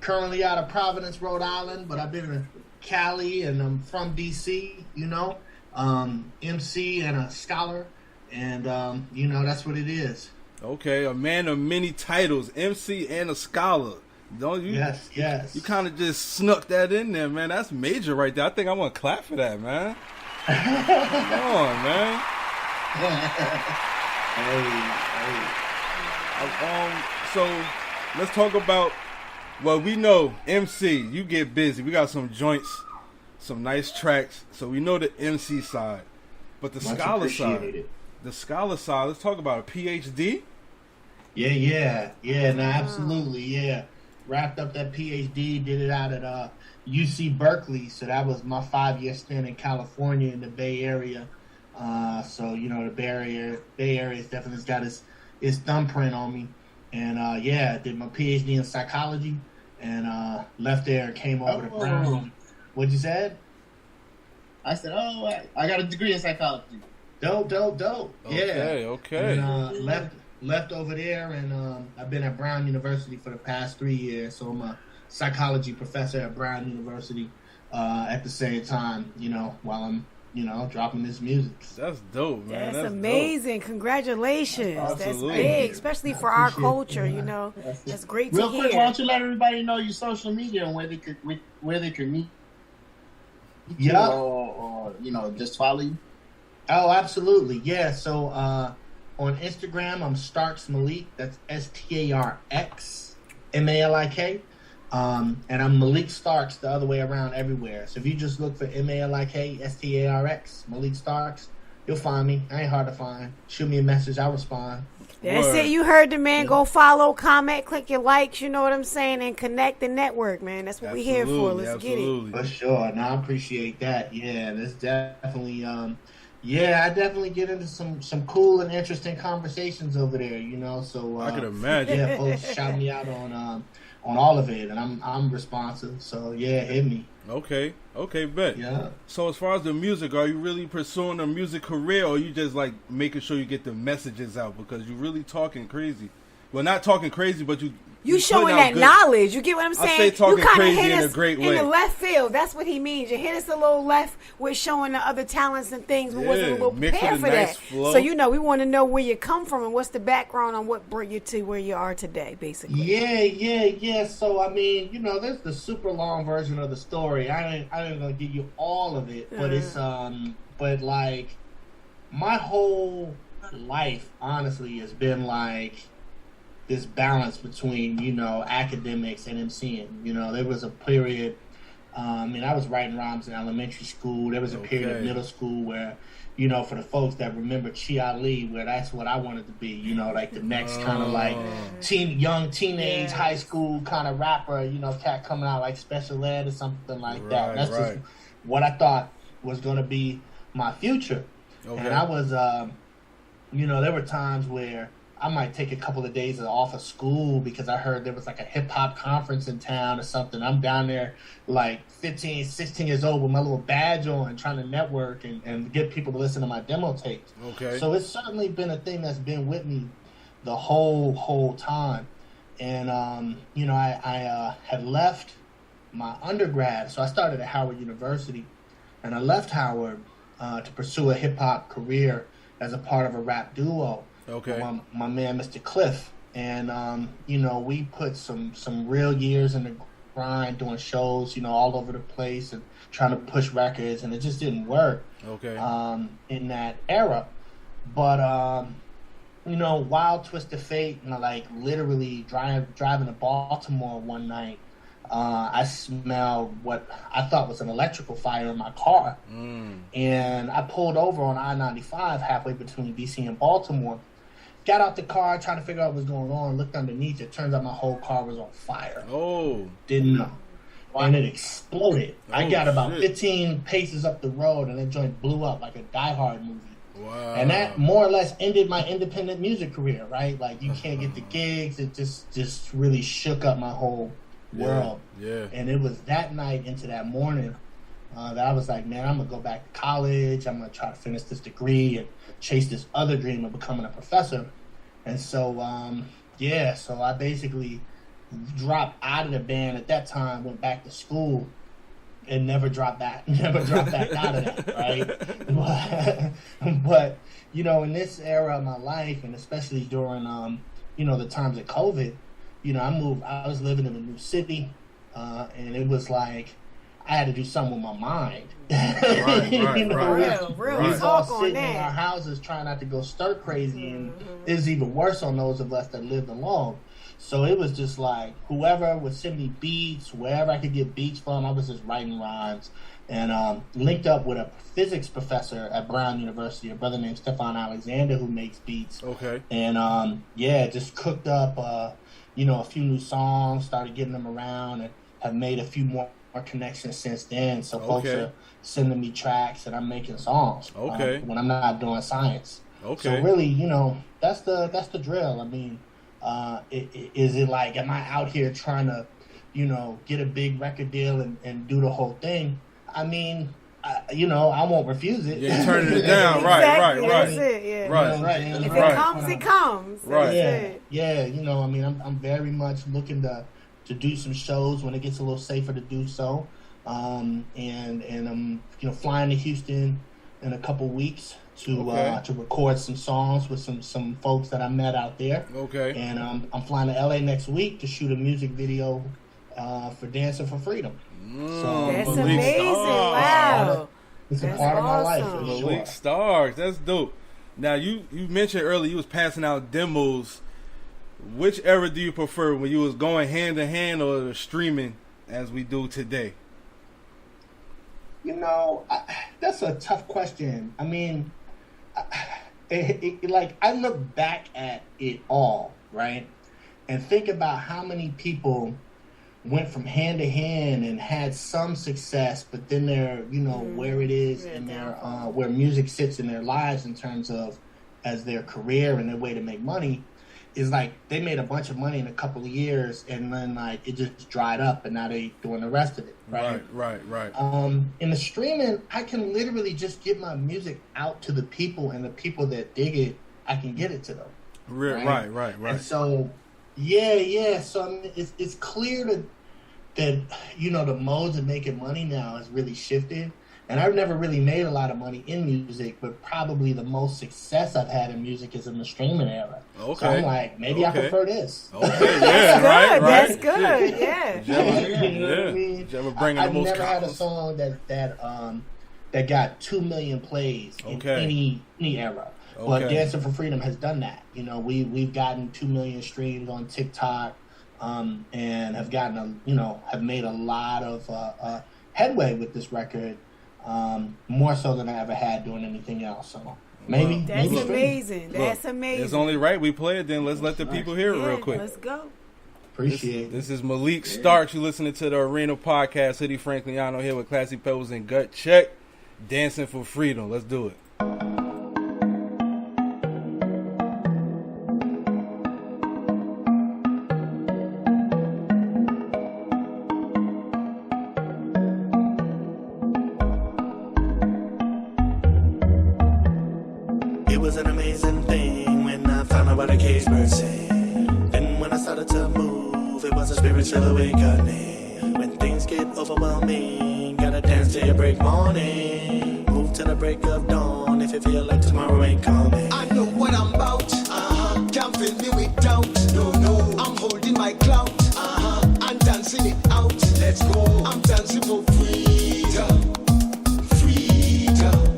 S2: currently out of Providence, Rhode Island, but I've been in Cali and I'm from D.C., MC and a scholar, and, that's what it is.
S1: Okay, a man of many titles, MC and a scholar. Don't you?
S2: Yes. You
S1: kind of just snuck that in there, man. That's major right there. I think I want to clap for that, man. Come on, man.
S2: Hey.
S1: So let's talk about. Well, we know MC. You get busy. We got some joints, some nice tracks. So we know the MC side, but the scholar side. The scholar side. Let's talk about a PhD.
S2: Yeah. No, absolutely. Yeah. Wrapped up that PhD, did it out at UC Berkeley. So that was my 5-year stint in California in the Bay Area. The Bay Area definitely got his thumbprint on me. And did my PhD in psychology and left there and came over to Brown. What'd you say?
S10: I said, I got a degree in psychology.
S2: Dope.
S1: Okay.
S2: And, left over there, and I've been at Brown University for the past 3 years. So I'm a psychology professor at Brown University at the same time, while I'm, dropping this music.
S1: That's dope, man.
S4: That's amazing.
S1: Dope.
S4: Congratulations.
S1: Absolutely.
S4: That's big, especially for our culture, That's great to hear.
S10: Real quick, why don't you let everybody know your social media and where they could meet?
S2: Yeah.
S10: Or just follow you?
S2: Oh, absolutely. Yeah. So, on Instagram, I'm Starx Malik. That's STARX MALIK. And I'm Malik Starx the other way around everywhere. So if you just look for MALIK STARX Malik Starx, you'll find me. I ain't hard to find. Shoot me a message, I'll respond.
S4: That's it. You heard the man. Go follow, comment, click your likes. You know what I'm saying, and connect the network, man. That's what we're here for. Let's get it.
S2: For sure. No, I appreciate that. Yeah, that's definitely. I definitely get into some cool and interesting conversations over there, So
S1: I could imagine.
S2: Yeah, folks shout me out on all of it, and I'm responsive. So hit me.
S1: Okay, bet.
S2: Yeah.
S1: So as far as the music, are you really pursuing a music career, or are you just like making sure you get the messages out because you're really talking crazy? Well, not talking crazy, but you
S4: showing that knowledge. You get what I'm saying?
S1: I say talking
S4: you
S1: crazy
S4: hit
S1: in
S4: us
S1: a great way.
S4: In the left field, that's what he means. You hit us a little left with showing the other talents and things. We wasn't a little prepared for that.
S1: Flow.
S4: So we want to know where you come from and what's the background on what brought you to where you are today, basically.
S2: Yeah. So there's the super long version of the story. I ain't gonna give you all of it, but it's but like my whole life, honestly, has been like this balance between, academics and MCing. There was a period, I was writing rhymes in elementary school. There was a period of middle school where, for the folks that remember Chi Ali, where that's what I wanted to be, like the next kind of like young teenage high school kind of rapper, cat coming out like Special Ed or something like that. That's just what I thought was going to be my future. Okay. And I was, there were times where I might take a couple of days off of school because I heard there was like a hip hop conference in town or something. I'm down there like 15, 16 years old with my little badge on trying to network and get people to listen to my demo tapes.
S1: Okay.
S2: So it's certainly been a thing that's been with me the whole time. And, I had left my undergrad. So I started at Howard University and I left Howard to pursue a hip hop career as a part of a rap duo.
S1: Okay.
S2: My man, Mr. Cliff. And, we put some real years in the grind doing shows, all over the place and trying to push records. And it just didn't work in that era. But wild twist of fate, like literally driving to Baltimore one night, I smelled what I thought was an electrical fire in my car. And I pulled over on I-95 halfway between DC and Baltimore. Got out the car, trying to figure out what was going on, looked underneath. It turns out my whole car was on fire.
S1: Oh.
S2: Didn't know. And it exploded. I got about
S1: shit.
S2: 15 paces up the road, and that joint blew up like a Die Hard movie.
S1: Wow.
S2: And that more or less ended my independent music career, right? Like, you can't get the gigs. It just really shook up my whole world.
S1: Yeah.
S2: And it was that night into that morning that I was like, man, I'm going to go back to college. I'm going to try to finish this degree and chase this other dream of becoming a professor. And so, so I basically dropped out of the band at that time, went back to school, and never dropped back out of that, right? But in this era of my life, and especially during, the times of COVID, I was living in a new city, and it was like, I had to do something with my mind.
S1: Right.
S2: We was all sitting in our houses trying not to go stir crazy, and it was even worse on those of us that lived alone. So it was just like, whoever would send me beats, wherever I could get beats from, I was just writing rhymes. And linked up with a physics professor at Brown University, a brother named Stefan Alexander, who makes beats.
S1: Okay.
S2: And just cooked up, a few new songs, started getting them around, and have made a few more connections since then. So folks are sending me tracks, and I'm making songs.
S1: Okay.
S2: When I'm not doing science.
S1: Okay.
S2: So really, that's the drill. I mean, is it like, am I out here trying to, get a big record deal and do the whole thing? I mean, I won't refuse it.
S1: Yeah, turning it down.
S4: Exactly.
S1: Right.
S4: That's it. Yeah.
S1: Right.
S4: If it comes, it comes.
S1: Right.
S2: Yeah. I'm very much looking to do some shows when it gets a little safer to do so. And I'm, flying to Houston in a couple weeks to record some songs with some folks that I met out there.
S1: Okay.
S2: And I'm flying to LA next week to shoot a music video for Dancing for Freedom. So
S4: That's
S1: Malik
S4: amazing.
S1: Starx.
S4: Wow.
S2: It's a part of my life for
S1: Malik
S2: sure.
S1: Starx, that's dope. Now you mentioned earlier you was passing out demos. Which era do you prefer, when you was going hand to hand or streaming as we do today?
S2: That's a tough question. I mean, I look back at it all, right, and think about how many people went from hand to hand and had some success, but then they're, where it is in their, where music sits in their lives in terms of as their career and their way to make money, is like they made a bunch of money in a couple of years, and then like it just dried up, and now they doing the rest of it. Right. In the streaming, I can literally just get my music out to the people, and the people that dig it, I can get it to them.
S1: Right.
S2: And so, yeah. So I mean, it's clear that the modes of making money now has really shifted. And I've never really made a lot of money in music, but probably the most success I've had in music is in the streaming era. Okay. So I'm like, maybe I prefer this.
S1: Okay, yeah, right.
S4: That's good, yeah.
S2: You know what I mean? I've never had a song that got 2 million plays in any era. But Dancing for Freedom has done that. We've gotten 2 million streams on TikTok, and have gotten have made a lot of headway with this record. More so than I ever had doing anything else. So maybe
S4: that's
S2: maybe
S4: amazing. That's amazing.
S1: It's only right we play it. Then let's let the people hear it real quick.
S4: Let's go.
S2: Appreciate it.
S1: This is Malik Starx. You're listening to the Arena Podcast. Hoodie Frankliano here with Classy Pebbles and Gut Check. Dancing for Freedom. Let's do it.
S11: It was an amazing thing when I found out about a case per se. Then when I started to move, it was a spiritual awakening. When things get overwhelming, gotta dance till you break morning. Move till the break of dawn if you feel like tomorrow ain't coming.
S7: I know what I'm about. Can't fill me with doubt. No. I'm holding my clout. I'm dancing it out. Let's go. I'm dancing for freedom. Freedom.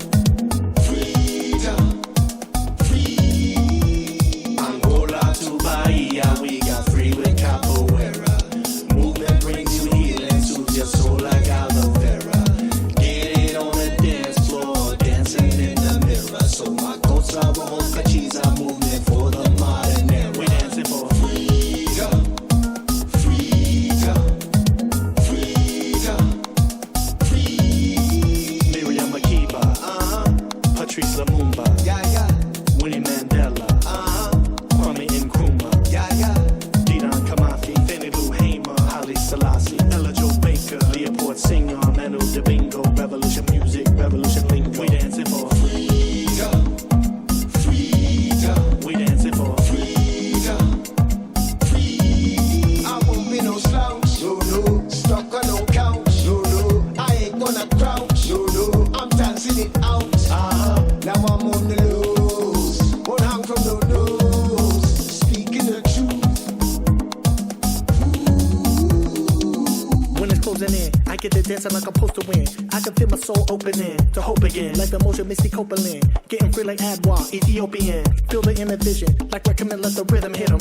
S11: closing in. I get to dancing like I'm supposed to win. I can feel my soul opening to hope again. Like the motion makes me Copeland. Getting free like Adwa, Ethiopian. Feel the inner vision, like recommend let the rhythm hit 'em.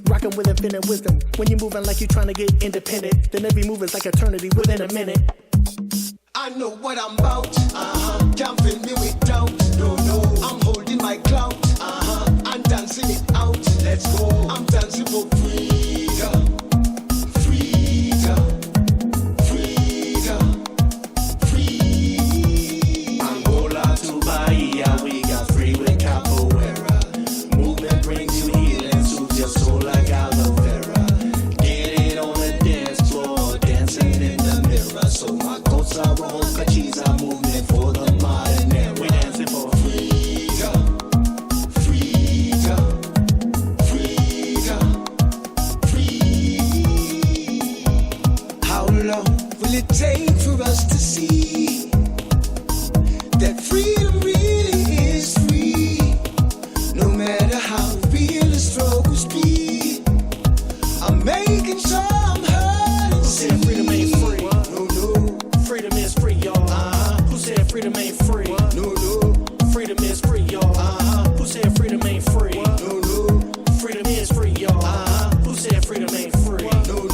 S11: Rockin' with infinite wisdom. When you're moving like you're trying to get independent, then every move is like eternity within a minute.
S7: I know what I'm about. Can't fill me with doubt. No. I'm holding my clout. I'm dancing it out. Let's go. I'm dancing for freedom. Freedom. Freedom. Freedom.
S11: Angola to Bahia, we got free with capoeira. Movement brings you healing, soothes your soul like aloe vera. Get it on the dance floor, dancing in the mirror. So my coats are on, kachis are movement for the modern era. We dancing for
S7: freedom. Freedom. Freedom. Freedom. How long will it take for us to see that freedom really is free? No matter how real the struggles be, I'm making sure I'm heard.
S11: Who said freedom ain't free?
S7: No.
S11: Freedom is free, y'all. Who said freedom ain't free?
S7: No.
S11: Freedom is free, y'all. Who said freedom ain't free?
S7: No.
S11: Freedom is free, y'all. Who said freedom ain't free?
S7: No.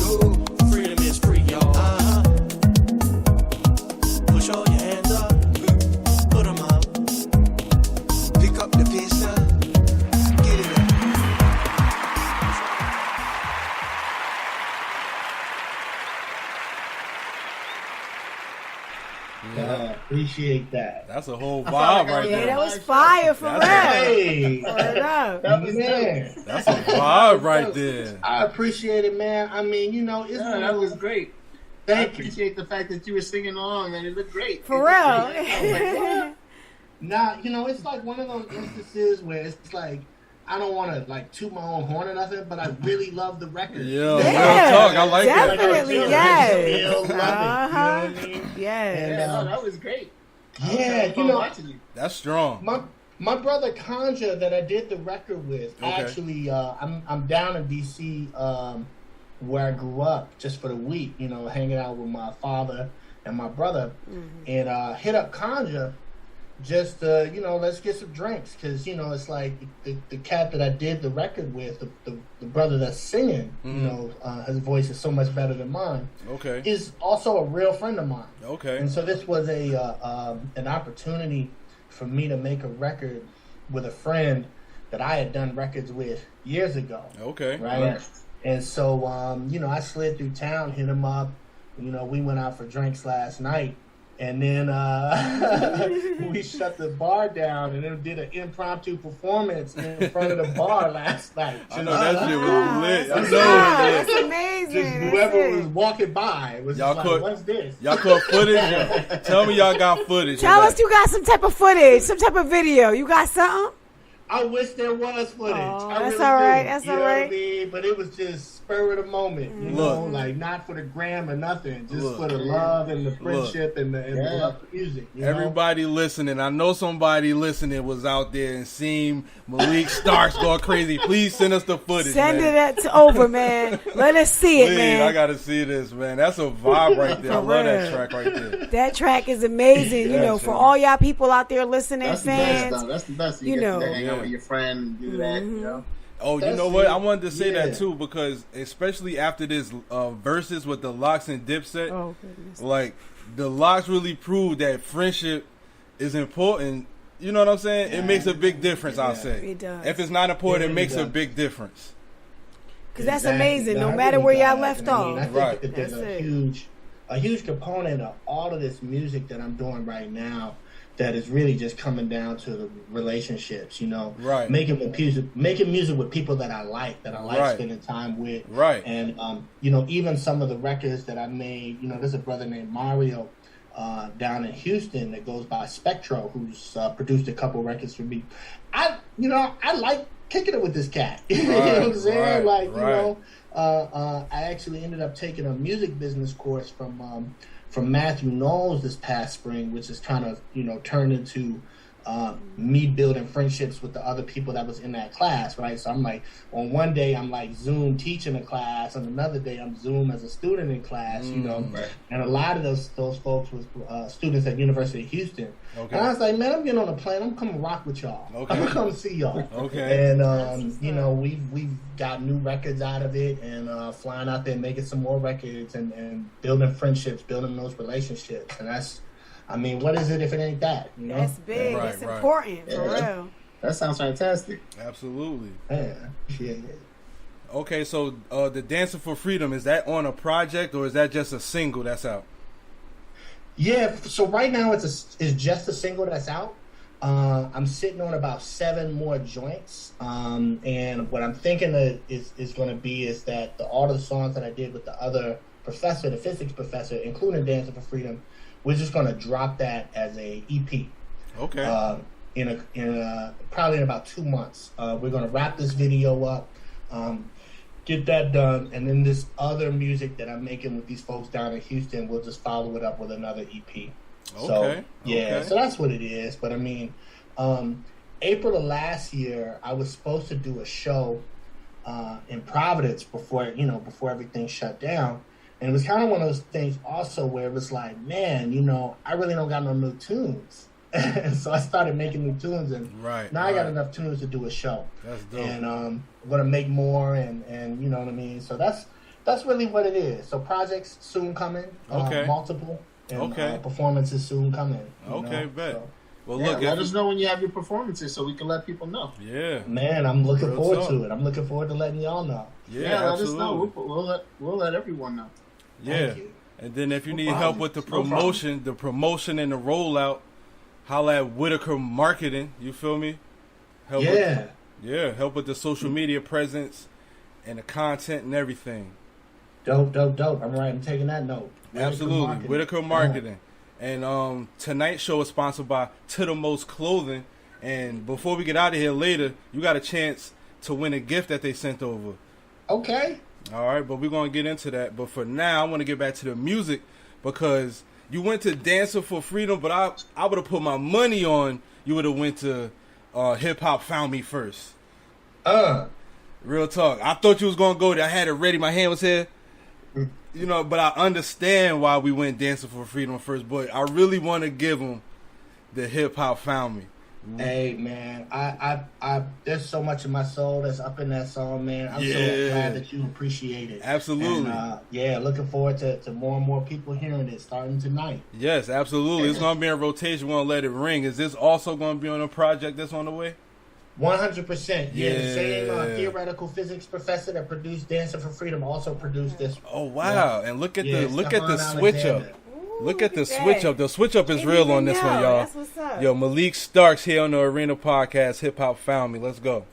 S11: Freedom is free, y'all. Push all your hands up. Put 'em up.
S7: Pick up the pace now. Get it up.
S2: Appreciate that.
S1: That's a whole vibe right
S4: Yeah,
S1: there.
S4: that was fire for real.
S2: Hey,
S4: Word up.
S2: man.
S1: That's a vibe right there.
S2: I appreciate it, man. I mean, you know, it's
S10: Yeah, that was great. I
S2: Thank you.
S10: appreciate the fact that you were singing along and it looked great.
S4: For real.
S2: Now, you know, it's like one of those instances where it's like, I don't want to like toot my own horn or nothing, but I really love the record.
S1: Yeah, real talk. I like that.
S4: Definitely,
S2: Like, I
S4: yes.
S2: still love it, you know what I mean?
S4: Yes.
S2: And,
S10: Yeah, no, that was great.
S2: yeah, you know,
S10: watching you.
S1: That's strong.
S2: my brother Kanja that I did the record with,
S1: Okay.
S2: actually, I'm down in DC, where I grew up just for the week, you know, hanging out with my father and my brother, and hit up Kanja just to, you know, let's get some drinks, because, you know, it's like the cat that I did the record with, the brother that's singing, you know, his voice is so much better than mine,
S1: Okay.
S2: is also a real friend of mine.
S1: Okay.
S2: And so this was an opportunity for me to make a record with a friend that I had done records with years ago.
S1: Okay.
S2: Right?
S10: Yes.
S2: And so, you know, I slid through town, hit him up. You know, we went out for drinks last night. And then we shut the bar down and then did an impromptu performance in front of the bar last night.
S1: I know that shit was lit. I know it was
S4: That's
S1: lit.
S4: amazing.
S2: Just whoever was walking by was
S1: Y'all
S2: just like, what's this?
S1: Y'all caught footage? Tell me y'all got footage.
S4: Tell
S1: of
S4: us
S1: that.
S4: you got some type of footage, some type of video. You got something?
S2: I wish there was footage.
S4: Oh,
S2: I
S4: that's
S2: really
S4: all right.
S2: do.
S4: That's
S2: you
S4: all
S2: know
S4: right.
S2: What I mean? But it was just spur of the moment. You know, like not for the gram or nothing, just for the love and the friendship and the love for music. You know?
S1: Everybody listening, I know somebody listening was out there and seen Malik Starx going crazy. Please send us the footage.
S4: Send
S1: man.
S4: it over, man. Let us see it,
S1: Please,
S4: man.
S1: I gotta see this, man. That's a vibe right there. I
S4: For
S1: love that
S4: real.
S1: track right there.
S4: That track is amazing. You
S1: Yeah,
S4: know, for
S1: man.
S4: all y'all people out there listening,
S10: That's the best,
S4: fans.
S10: though. That's the best.
S4: You
S10: You,
S4: know.
S10: get to hang out
S1: Yeah.
S10: with your friend, do that, you know.
S1: Oh, you
S2: That's
S1: know what?
S2: it.
S1: I wanted to say
S2: Yeah.
S1: that too because especially after this verses with the Locks and Dipset,
S4: Oh, goodness.
S1: like the Locks really proved that friendship is important. You know what I'm saying? It makes a big difference. I'll say.
S4: It does.
S1: If it's not important,
S2: It
S1: it
S2: really
S1: makes a
S2: does.
S1: big difference.
S4: Because that's
S2: Exactly.
S4: amazing. No
S2: I
S4: matter
S2: really
S4: where y'all
S2: got it.
S4: left
S2: And I mean, I
S4: off.
S2: think
S1: Right.
S2: that there's
S4: That's
S2: a
S4: it.
S2: huge component of all of this music that I'm doing right now that is really just coming down to the relationships, you know,
S1: Right.
S2: making music with people that I like
S1: Right.
S2: spending time with,
S1: Right.
S2: And you know, even some of the records that I made, you know, there's a brother named Mario down in Houston that goes by Spectro, who's produced a couple records for me. I like kicking it with this cat. You know what I'm saying?
S1: right,
S2: You know, I actually ended up taking a music business course from Matthew Knowles this past spring, which is kind of, you know, turned into me building friendships with the other people that was in that class, right? So I'm like, on one day I'm like Zoom teaching a class, and another day I'm Zoom as a student in class, you know.
S1: Right.
S2: And a lot of those folks was students at University of Houston.
S1: Okay.
S2: And I was like, man, I'm getting on a plane. I'm coming rock with y'all.
S1: Okay.
S2: I'm gonna come see y'all.
S1: Okay.
S2: And you know, we've got new records out of it, and flying out there, making some more records, and building friendships, building those relationships, and that's. I mean, what is it if it ain't that? You know?
S4: That's big.
S1: Right,
S4: That's
S1: right.
S4: important, for real.
S10: That sounds fantastic.
S1: Absolutely.
S2: Yeah.
S1: Okay, so the Dancing for Freedom, is that on a project or is that just a single that's out?
S2: Yeah. So right now it's just a single that's out. I'm sitting on about 7 more joints, and what I'm thinking is going to be is that all the songs that I did with the other professor, the physics professor, including Dancing for Freedom, we're just going to drop that as a EP.
S1: Okay.
S2: Probably in about 2 months. We're going to wrap this video up, get that done, and then this other music that I'm making with these folks down in Houston, we'll just follow it up with another EP.
S1: Okay.
S2: So that's what it is. But I mean, April of last year, I was supposed to do a show in Providence before everything shut down. And it was kind of one of those things also where it was like, man, you know, I really don't got no new tunes. And so I started making new tunes, and now I got enough tunes to do a show.
S1: That's dope.
S2: And I'm going to make more, and you know what I mean? So that's really what it is. So projects soon coming, multiple, and performances soon coming.
S1: Okay, bet.
S2: So,
S1: well,
S10: Yeah,
S1: look,
S10: let us know when you have your performances so we can let people know.
S1: Yeah.
S2: Man, I'm looking
S1: Real
S2: forward
S1: talk.
S2: to it. I'm looking forward to letting y'all know.
S1: Yeah,
S10: let
S1: absolutely.
S10: us know. We'll let everyone know.
S1: Yeah.
S2: Thank you.
S1: And then if you
S10: No
S1: need
S10: problem.
S1: help with the promotion and the rollout, holla at Whitaker Marketing. You feel me? Help help with the social media presence and the content and everything.
S2: Dope. I'm taking that note.
S1: Absolutely. Whitaker Marketing. And tonight's show is sponsored by To The Most Clothing. And before we get out of here later, you got a chance to win a gift that they sent over.
S2: Okay.
S1: All right, but we're going to get into that. But for now, I want to get back to the music because you went to Dancing for Freedom, but I would have put my money on you would have went to Hip Hop Found Me first. Real talk. I thought you was going to go there. I had it ready. My hand was here. You know, but I understand why we went Dancing for Freedom first, but I really want to give them the Hip Hop Found Me.
S2: Hey man, I there's so much of my soul that's up in that song, man. I'm so glad that you appreciate it.
S1: Absolutely.
S2: And, looking forward to more and more people hearing it starting tonight.
S1: Yes, absolutely. It's gonna be in rotation. We're gonna let it ring. Is this also gonna be on a project that's on the way?
S2: 100%. Yeah, the same theoretical physics professor that produced Dancing for Freedom also produced this.
S1: Oh wow! And look at the
S2: Stephon
S1: switch up.
S2: Alexander.
S1: Look at the
S4: that.
S1: switch up. The switch up is real on this one, y'all.
S4: That's what's up.
S1: Yo, Malik Starx here on the Arena Podcast. Hip Hop Found Me. Let's go.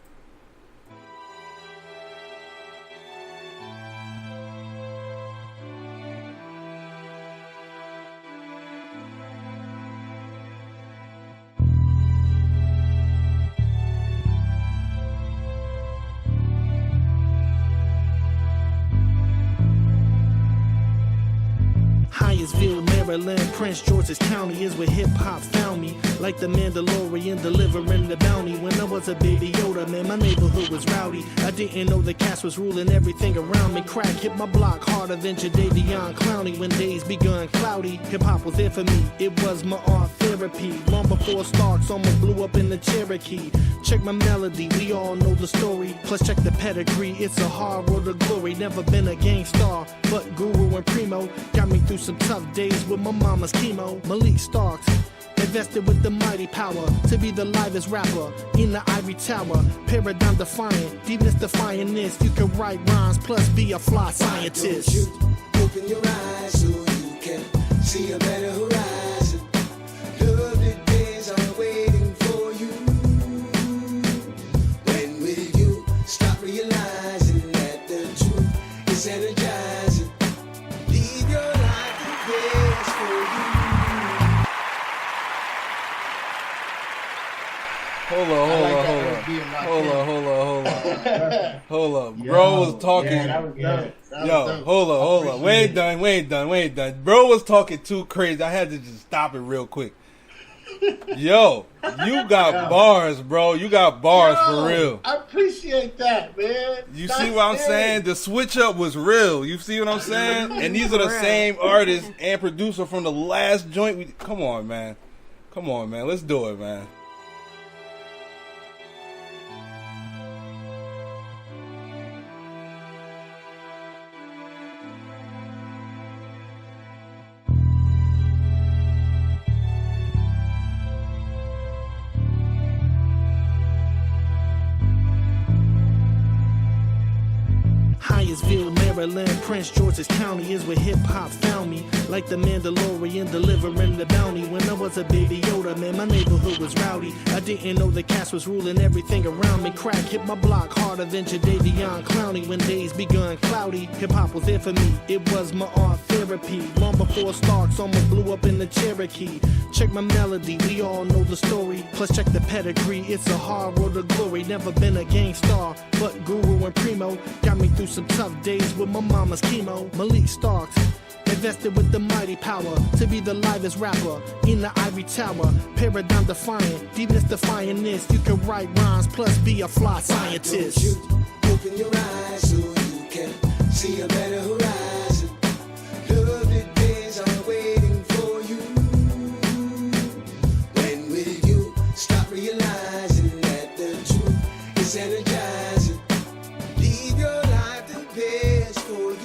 S11: Hyattsville, Maryland, Prince George's County is where hip-hop found me. Like the Mandalorian delivering the bounty. When I was a baby Yoda, man, my neighborhood was rowdy. I didn't know the cast was ruling everything around me. Crack hit my block harder than Jadavion Clowney. When days begun cloudy, hip-hop was there for me. It was my art therapy. Long before Starks almost blew up in the Cherokee. Check my melody, we all know the story. Plus check the pedigree, it's a hard road to glory. Never been a gangstar, but Guru and Primo got me through some tough days with my mama's chemo. Malik Starx, invested with the mighty power to be the livest rapper in the ivory tower. Paradigm defying, deepness defying this. You can write rhymes plus be a fly scientist.
S7: You open your eyes so you can see a better horizon. Lovely days are waiting for you. When will you stop realizing that the truth is energizing? Leave your life to dance for you.
S1: Hold on. Bro was talking. Hold on. We ain't done. Bro was talking too crazy. I had to just stop it real quick. Yo, you got bars, bro. You got bars for real.
S2: I appreciate that, man.
S1: You see what I'm saying? The switch up was real. You see what I'm saying? And these are the same artists and producer from the last joint. Come on, man. Come on, man. Let's do it, man.
S11: Hyattsville, Maryland, Prince George's County is where hip-hop found me. Like the Mandalorian delivering the bounty. When I was a baby Yoda, man, my neighborhood was rowdy. I didn't know the cast was ruling everything around me. Crack hit my block harder than Jadavion Clowney. When days begun cloudy, hip-hop was there for me. It was my art therapy. Long before Starx almost blew up in the Cherokee. Check my melody, we all know the story. Plus check the pedigree, it's a hard road to glory. Never been a gang star, but Guru and Primo got me through some tough days with my mama's chemo. Malik Starx, invested with the mighty power to be the livest rapper in the ivory tower. Paradigm defying, deepness defying this. You can write rhymes plus be a fly scientist.
S7: Why don't you open your eyes so you can see a better horizon? Lovely days are waiting for you. When will you stop realizing that the truth is energizing? Leave your life the best for you.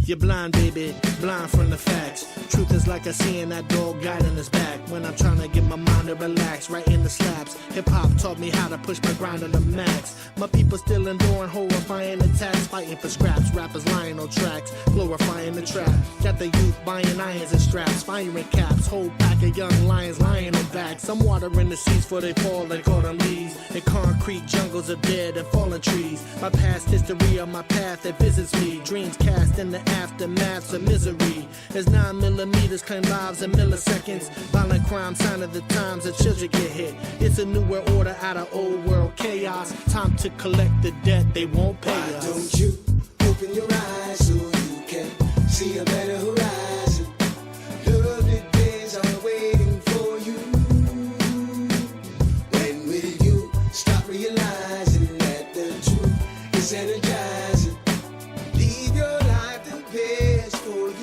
S11: You're blind, baby, blind from the facts. Truth is like I seeing that dog guiding his back. When I'm trying to get my mind to relax, right in the slaps. Hip-hop taught me how to push my grind to the max. My people still enduring horrifying attacks. Fighting for scraps, rappers lying on tracks. Glorifying the trap. Got the youth buying irons and straps. Firing caps, whole pack of young lions lying on backs. I'm watering the seeds for they fall and call them leaves. In concrete jungles of dead and fallen trees. My past history on my path that visits me. Dreams cast in the aftermaths of misery. As 9 millimeters claim lives in milliseconds. Violent crime, sign of the times that children get hit. It's a new world order out of old world chaos. Time to collect the debt they won't pay
S7: Why
S11: us.
S7: don't you open your eyes so you can see a better horizon? Lovely days are waiting for you. When will you stop realizing that the truth is energizing? Leave your life the best for you.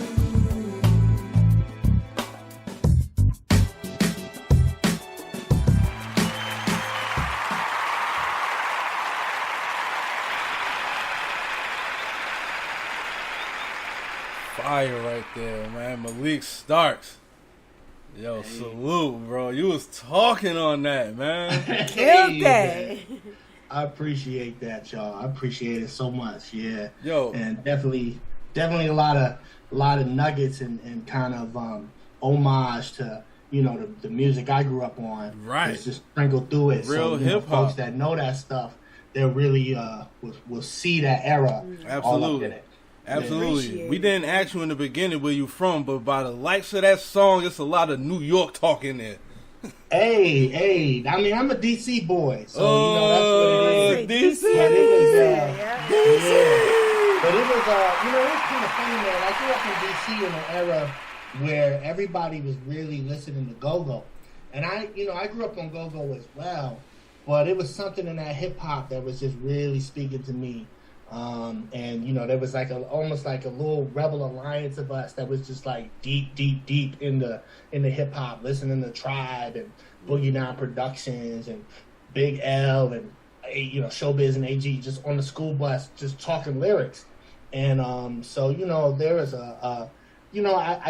S1: Fire right there, man. Malik Starx. Yo, salute, bro. You was talking on that, man.
S4: Killed that.
S2: I appreciate that, y'all. I appreciate it so much. Yeah.
S1: Yo.
S2: And definitely a lot of nuggets and kind of homage to, you know, the music I grew up on.
S1: Right.
S2: It's just sprinkled through it.
S1: Real
S2: so, you know,
S1: hip hop.
S2: folks that know that stuff, they'll really will see that era. All up in it.
S1: Absolutely. We didn't ask you in the beginning where you from, but by the likes of that song, it's a lot of New York talk in there.
S2: Hey, I mean, I'm a DC boy, so you know that's what it is.
S1: DC.
S2: But it was, But it was, you know, it was kind of funny, man. I grew up in DC in an era where everybody was really listening to go-go. And I grew up on go-go as well, but it was something in that hip-hop that was just really speaking to me. And, you know, there was like almost like a little rebel alliance of us that was just like deep in the hip hop, listening to Tribe and Boogie Down Productions and Big L and, you know, Showbiz and AG just on the school bus, just talking lyrics. And, so, you know, there is I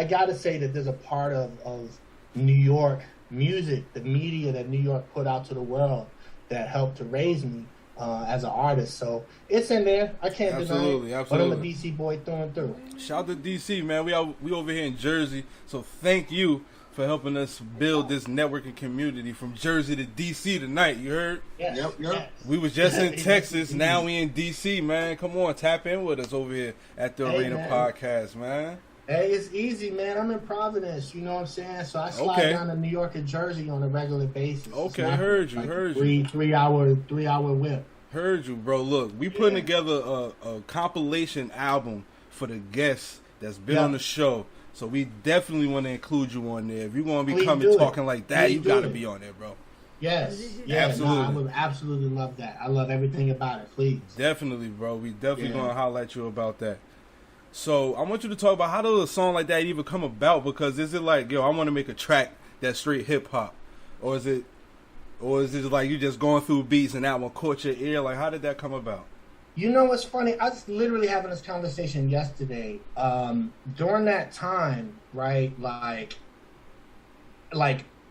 S2: gotta say that there's a part of New York music, the media that New York put out to the world that helped to raise me. As an artist, so it's in there. I can't deny it. But I'm a DC boy through and through.
S1: Shout out to DC, man. We over here in Jersey, so thank you for helping us build this networking community from Jersey to DC tonight. You heard?
S2: Yes.
S10: Yep.
S2: Yes.
S1: We was just in Texas, now we in DC, man. Come on, tap in with us over here at the Arena
S2: man.
S1: Podcast, man.
S2: Hey, it's easy, man. I'm in Providence, you know what I'm saying? So I slide down to New York and Jersey on a regular basis.
S1: Okay, heard you.
S2: Three hour whip.
S1: Heard you, bro. Look, we putting together a compilation album for the guests that's been on the show. So we definitely want to include you on there. If you're going to be
S2: Please
S1: coming
S2: do it.
S1: talking like that,
S2: Please
S1: you
S2: do
S1: got to
S2: it.
S1: be on there, bro.
S2: Yes. Yeah,
S1: Absolutely.
S2: No, I would absolutely love that. I love everything about it. Please.
S1: Definitely, bro. We definitely
S2: Yeah.
S1: going to holler at you about that. So I want you to talk about how does a song like that even come about? Because is it like, yo, I want to make a track that's straight hip hop, or is it like you just going through beats and that one caught your ear? Like, how did that come about?
S2: You know what's funny? I was literally having this conversation yesterday. During that time, right? Like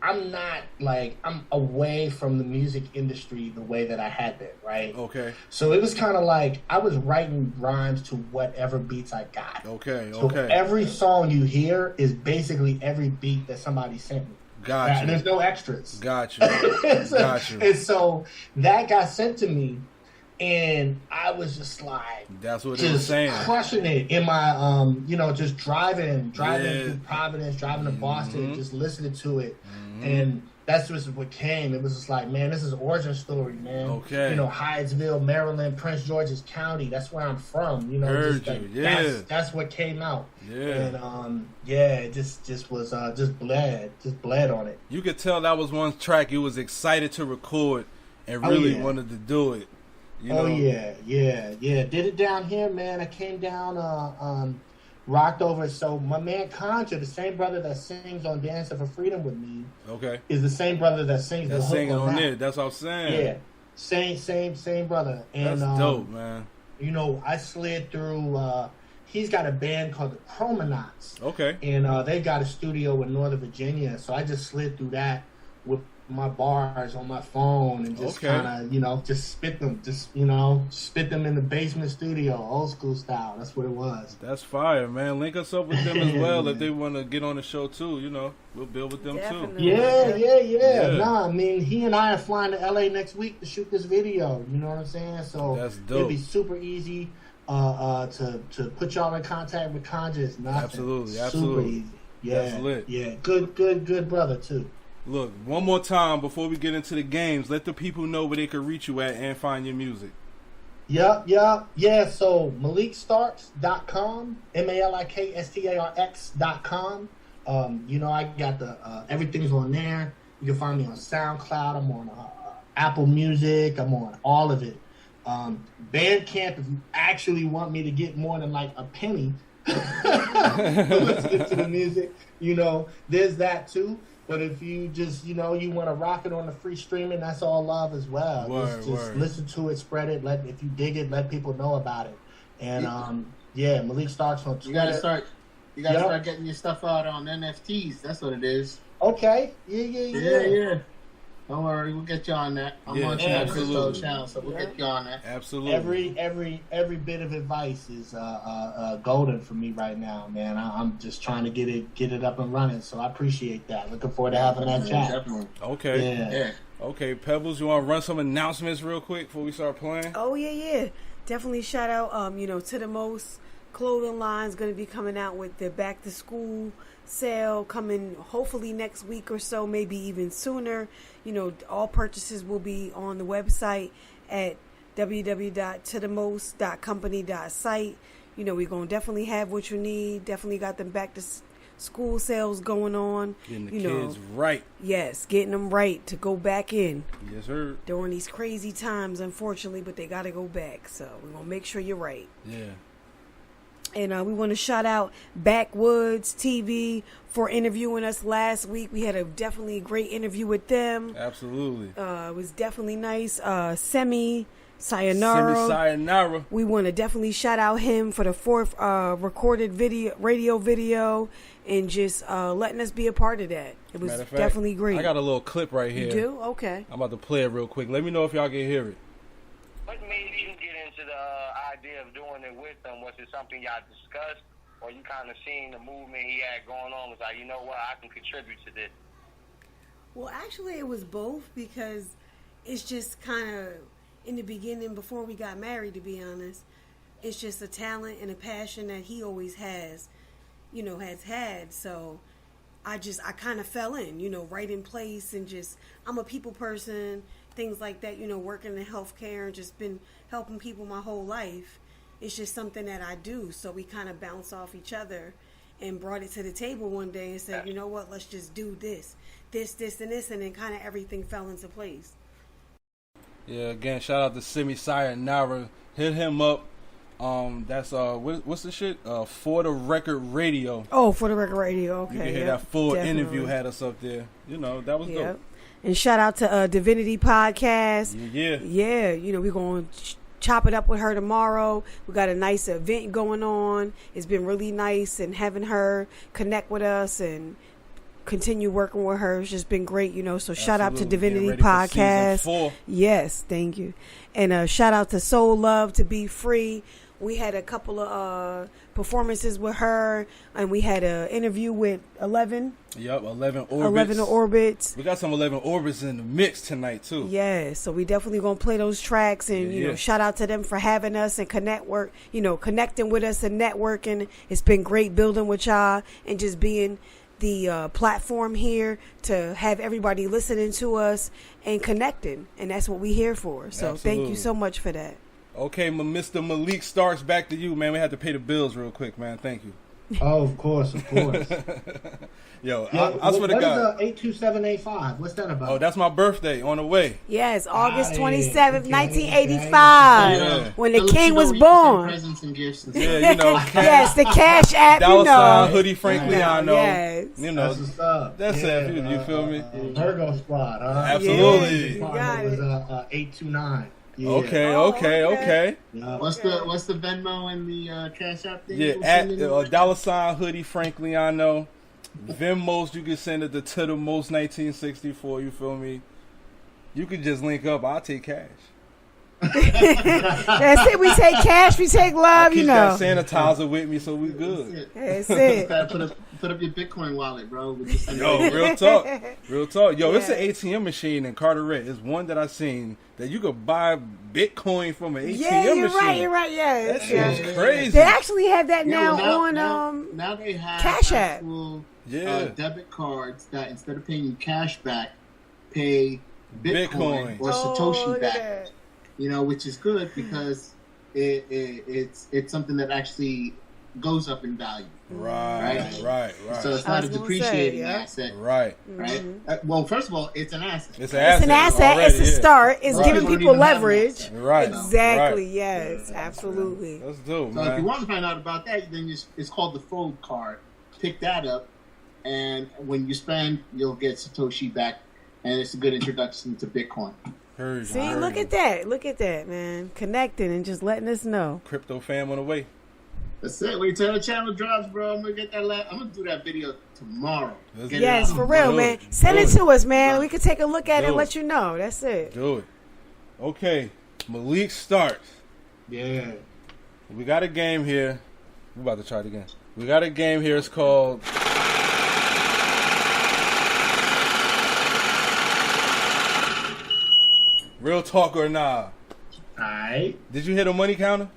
S2: I'm away from the music industry the way that I had been, right?
S1: Okay.
S2: So it was kind of like I was writing rhymes to whatever beats I got.
S1: Okay.
S2: So every song you hear is basically every beat that somebody sent me.
S1: Gotcha.
S2: There's no extras.
S1: Gotcha. Gotcha.
S2: And so that got sent to me, and I was just like,
S1: that's what it was saying.
S2: Crushing it in my, just driving through Providence, driving to Boston, just listening to it. And that's just what came. It was just like, man, this is an origin story, man.
S1: Okay.
S2: You know, Hyattsville, Maryland, Prince George's County. That's where I'm from. You know,
S1: Heard
S2: just
S1: you.
S2: like,
S1: Yeah.
S2: that's what came out.
S1: Yeah.
S2: And it just was just bled on it.
S1: You could tell that was one track you was excited to record and really wanted to do it. You know?
S2: Yeah. Did it down here, man. I came down, rocked over. So my man Conjure, the same brother that sings on Dancing for Freedom with me, is the same brother that sings the hook
S1: singing on
S2: that.
S1: there. That's what I'm saying.
S2: Yeah, same brother. And
S1: that's dope, man.
S2: You know, I slid through. He's got a band called the Chromonauts.
S1: Okay.
S2: And they got a studio in Northern Virginia, so I just slid through that with my bars on my phone and just kind of, just spit them in the basement studio, old school style. That's what it was.
S1: That's fire, man. Link us up with them as well if they want to get on the show too. You know, we'll build with them too.
S2: Yeah. Nah, I mean, he and I are flying to LA next week to shoot this video. You know what I'm saying? So
S1: that's dope.
S2: It'll be super easy to put y'all in contact with Conjure. It's nothing.
S1: Absolutely.
S2: Super easy. Yeah,
S1: that's lit.
S2: Yeah, good brother too.
S1: Look, one more time before we get into the games, let the people know where they can reach you at and find your music.
S2: Yeah. So MalikStarx.com, MalikStarx.com. I got the everything's on there. You can find me on SoundCloud. I'm on Apple Music. I'm on all of it. Bandcamp, if you actually want me to get more than like a penny listening to the music, there's that too. But if you just, you want to rock it on the free streaming, that's all love as well. Just listen to it, spread it. If you dig it, let people know about it. And Malik Starx on Twitter.
S10: You gotta start getting your stuff out on NFTs. That's what it is.
S2: Okay. Yeah.
S10: Don't worry, we'll get you on that. I'm on Crypto channel, so we'll get you on that.
S1: Absolutely.
S2: Every bit of advice is golden for me right now, man. I'm just trying to get it up and running, so I appreciate that. Looking forward to having that chat.
S10: Definitely.
S1: Okay.
S2: Yeah.
S1: Okay, Pebbles, you want to run some announcements real quick before we start playing?
S4: Oh yeah. Definitely shout out To The Most clothing line's going to be coming out with their back to school sale coming hopefully next week or so, maybe even sooner. All purchases will be on the website at www.tothemost.company.site. We're going to definitely have what you need. Definitely got them back to school sales going on.
S1: Getting the kids right.
S4: Yes, getting them right to go back in.
S1: Yes, sir.
S4: During these crazy times, unfortunately, but they got to go back. So we're going to make sure you're right.
S1: Yeah.
S4: And we want to shout out Backwoods TV for interviewing us last week. We had a definitely great interview with them.
S1: Absolutely.
S4: It was definitely nice. Semi Sayonara. We want to definitely shout out him for the 4th recorded radio video and just letting us be a part of that. It was definitely great.
S1: I got a little clip right here.
S4: You do? Okay.
S1: I'm about to play it real quick. Let me know if y'all can hear it.
S12: What made you get into the idea of doing it with them? Was it something y'all discussed, or you kind of seen the movement he had going on? Was like, you know what, I can contribute to this?
S4: Well, actually, it was both because it's just kind of in the beginning before we got married. To be honest, it's just a talent and a passion that he always has had. So I kind of fell in, right in place, and just I'm a people person. Things like that, working in healthcare and just been helping people my whole life. It's just something that I do. So we kind of bounce off each other. and brought it to the table one day and said, you know what, let's just do this, and this, and then kind of everything fell into place.
S1: Yeah, again, shout out to Simi Sayonara. Hit him up. That's what's the shit? For the Record Radio.
S4: Oh, For the Record Radio. Okay,
S1: you can hear that full interview. Had us up there. You know, that was dope.
S4: And shout out to Divinity Podcast. Yeah. You know, we're going to chop it up with her tomorrow. We got a nice event going on. It's been really nice, and having her connect with us and continue working with her. It's just been great, you know. So shout out to Divinity Podcast. Yes, thank you. And shout out to Soul Love to Be Free. We had a couple of performances with her, and we had an interview with 11.
S1: Yep, 11 Orbits.
S4: 11 Orbits.
S1: We got some 11 Orbits in the mix tonight too.
S4: Yeah, so we definitely gonna play those tracks, and you know, shout out to them for having us and connecting with us and networking. It's been great building with y'all and just being the platform here to have everybody listening to us and connecting, and that's what we here for. So Thank you so much for that.
S1: Okay, Mr. Malik Starx, back to you, man. We have to pay the bills real quick, man. Thank you.
S2: Oh, of course.
S1: Yo, I swear to God.
S2: What is 82785? What's that about?
S1: Oh, that's my birthday on the way.
S4: Yes, August 27th, 1985, when the king was born.
S10: Presents and gifts.
S1: Yeah, you know.
S4: Yes, the Cash App, you know.
S1: Hoodie Frank Leano.
S4: Yes.
S1: You know, that's it. You feel me?
S2: Virgo Squad, huh?
S1: Absolutely.
S4: You got it.
S2: Was 829. Yeah.
S1: Okay.
S10: What's the Venmo and the Cash App thing?
S1: Yeah, at $ Hoodie Frank Leano. Venmos, you can send it to the most 1964. You feel me? You can just link up. I'll take cash.
S4: That's it. We take cash. We take love. You know.
S1: Keep that sanitizer with me, so we good.
S4: That's it.
S10: Put up your Bitcoin wallet, bro.
S1: Yo, real talk. Yo, it's an ATM machine in Carteret. It's one that I seen that you could buy Bitcoin from an ATM machine.
S4: You're right. Yeah,
S1: that shit is crazy.
S4: They actually have that now
S10: they have
S4: Cash App.
S10: Actual, debit cards that instead of paying you cash back, pay Bitcoin. Or Satoshi back. You know, which is good because it's something that actually goes up in value. Right. So it's not a depreciating asset. Right. Well, first of all, it's an asset.
S4: It's an asset. It's a start. It's giving people leverage.
S1: Right.
S4: Exactly. Right. Yes. Absolutely.
S1: That's dope,
S10: man. So if you want to find out about that, then it's called the Fold card. Pick that up, and when you spend, you'll get Satoshi back, and it's a good introduction to Bitcoin.
S4: See, look at that, man. Connecting and just letting us know.
S1: Crypto fam on the way.
S10: That's it. Wait till the channel drops, bro. I'm gonna get that. I'm gonna do that video tomorrow.
S4: Yes, for real, man. Send it to us, man. We can take a look at it and let you know. That's it.
S1: Do it. Okay, Malik Starx.
S2: Yeah.
S1: We got a game here. We're about to try it again. We got a game here. It's called Real Talk or Nah.
S2: Alright.
S1: Did you hit a money counter?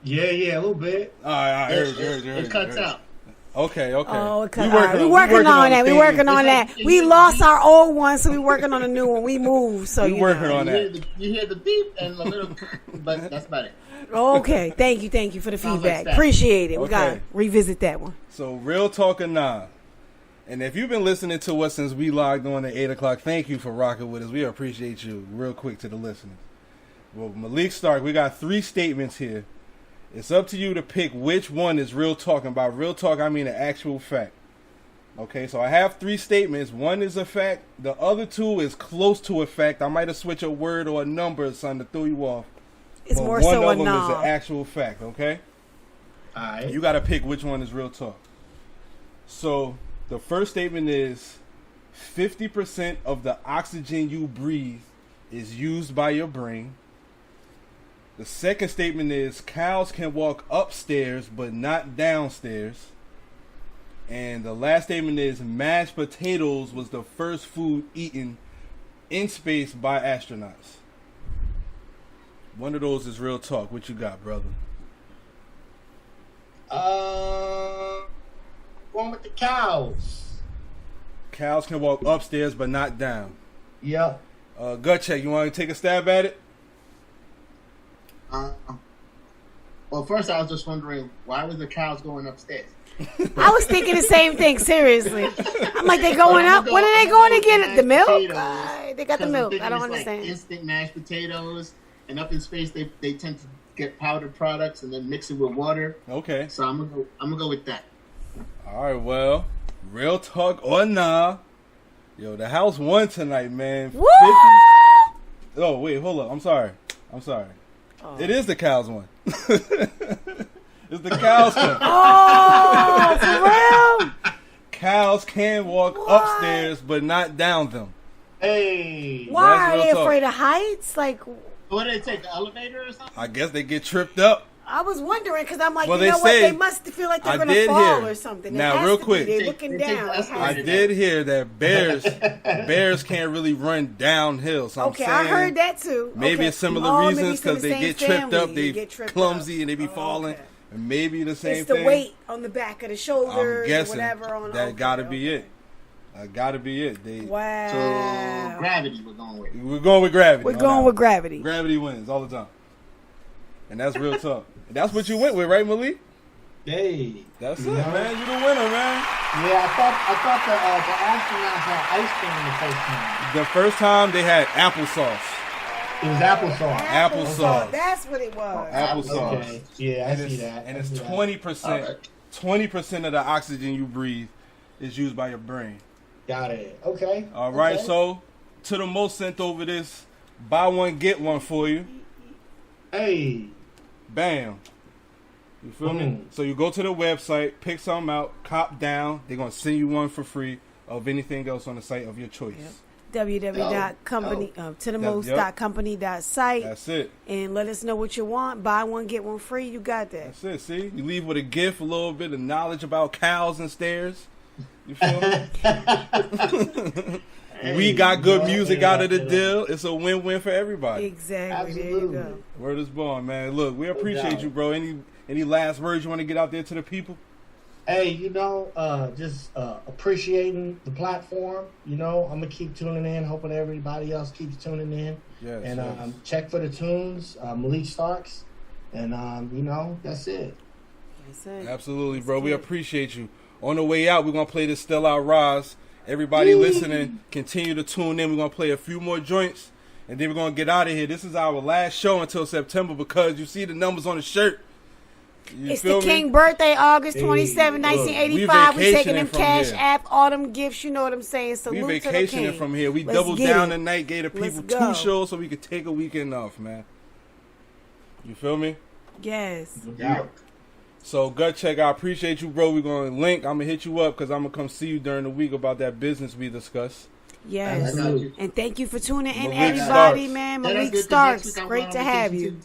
S2: Yeah, a little bit.
S1: All right.
S10: It cuts out.
S1: Okay.
S4: Oh, we working on that. We lost our old one, so we working on a new one. We moved, so
S1: we working on that.
S10: You hear the beep and a little, but that's about it.
S4: Okay, thank you for the feedback. Appreciate it. We gotta revisit that one.
S1: So, Real Talk or Nah. And if you've been listening to us since we logged on at 8 o'clock, thank you for rocking with us. We appreciate you. Real quick to the listeners. Well, Malik Starx, we got 3 statements here. It's up to you to pick which one is real talk. And by real talk, I mean an actual fact. Okay, so I have 3 statements. One is a fact. The other 2 is close to a fact. I might have switched a word or a number or something to throw you off.
S4: It's
S1: but
S4: more
S1: one
S4: so
S1: of them
S4: nah.
S1: is an actual fact, okay?
S2: All right.
S1: You got to pick which one is real talk. So the first statement is 50% of the oxygen you breathe is used by your brain. The second statement is cows can walk upstairs but not downstairs. And the last statement is mashed potatoes was the first food eaten in space by astronauts. One of those is real talk. What you got, brother?
S2: Going with the cows.
S1: Cows can walk upstairs but not down.
S2: Yep.
S1: Gut check. You want to take a stab at it?
S10: Well, first I was just wondering, why was the cows going upstairs?
S4: I was thinking the same thing. Seriously, I'm like, they going up. When are they going to get it? The milk? They got the milk. I don't understand.
S10: Like instant mashed potatoes, and up in space they tend to get powdered products and then mix it with water.
S13: Okay.
S10: So I'm gonna go with that.
S13: All right. Well, real talk or nah? Yo, the house won tonight, man.
S4: Woo!
S13: Oh wait, hold up. I'm sorry. Oh. It is the Cows one. It's the Cows one.
S4: Oh, for real?
S13: Cows can walk upstairs, but not down them.
S2: Hey.
S4: Why are they afraid of heights? Like,
S10: what did they take, the elevator or something?
S13: I guess they get tripped up.
S4: I was wondering because I'm like,
S13: well,
S4: you know what? They must feel like they're gonna fall or something.
S13: Now, real quick,
S4: they're looking down.
S13: I did hear that bears can't really run downhill. So
S4: okay, I heard that too.
S13: Maybe it's similar reasons because they get tripped up, they clumsy, and they be falling.
S4: Okay.
S13: And maybe the same
S4: it's
S13: thing.
S4: the weight on the back of the shoulders,
S13: I'm guessing
S4: or whatever.
S13: That gotta be it. Gotta be it.
S4: Wow.
S10: So gravity, we're going with.
S13: We're going with gravity.
S4: We're going with gravity.
S13: Gravity wins all the time, and that's real tough. That's what you went with, right, Malik?
S2: Hey,
S13: that's it, man. You the winner, man.
S2: Yeah, I thought the astronauts had ice cream the first time.
S13: The first time they had applesauce.
S2: It was applesauce.
S13: Applesauce.
S4: That's what it was.
S13: Applesauce.
S2: Okay. Yeah, I see that.
S13: And it's 20%. 20% of the oxygen you breathe is used by your brain.
S2: Got it. Okay.
S13: All right. Okay. So, to the most sent over this, buy one get one for you.
S2: Hey.
S13: Bam. You feel me? So you go to the website, pick something out, cop down. They're gonna send you one for free of anything else on the site of your choice.
S4: Yep. www.tothemost.company.site.
S13: That's it.
S4: And let us know what you want. Buy one, get one free. You got that.
S13: That's it. See? You leave with a gift, a little bit of knowledge about cows and stairs. You feel me? We got good music out of the deal. It's a win-win for everybody.
S4: Exactly.
S2: Absolutely.
S4: There you go.
S13: Word is born, man. Look, we appreciate you, bro. Any last words you want to get out there to the people?
S2: Hey, just appreciating the platform. I'm gonna keep tuning in, hoping everybody else keeps tuning in.
S13: Yes,
S2: and check for the tunes, Malik Starx, and that's it.
S4: That's it.
S13: Absolutely, bro. We appreciate you. On the way out, we're gonna play this Still Out Rise. Everybody listening, continue to tune in. We're gonna play a few more joints, and then we're gonna get out of here. This is our last show until September because you see the numbers on the shirt.
S4: It's the King birthday, August 27, 1985. We taking them Cash App, autumn gifts. You know what I'm saying? Salute
S13: we
S4: to the
S13: vacationing
S4: King.
S13: from here. We doubled down tonight, gave the people 2 shows so we could take a weekend off, man. You feel me?
S4: Yes.
S2: Yeah.
S13: So, gut check. I appreciate you, bro. We're going to link. I'm going to hit you up because I'm going to come see you during the week about that business we discussed.
S4: Yes. And thank you for tuning in,
S13: Malik
S4: everybody,
S13: Starx.
S4: man. Malik Starx. Great to have you.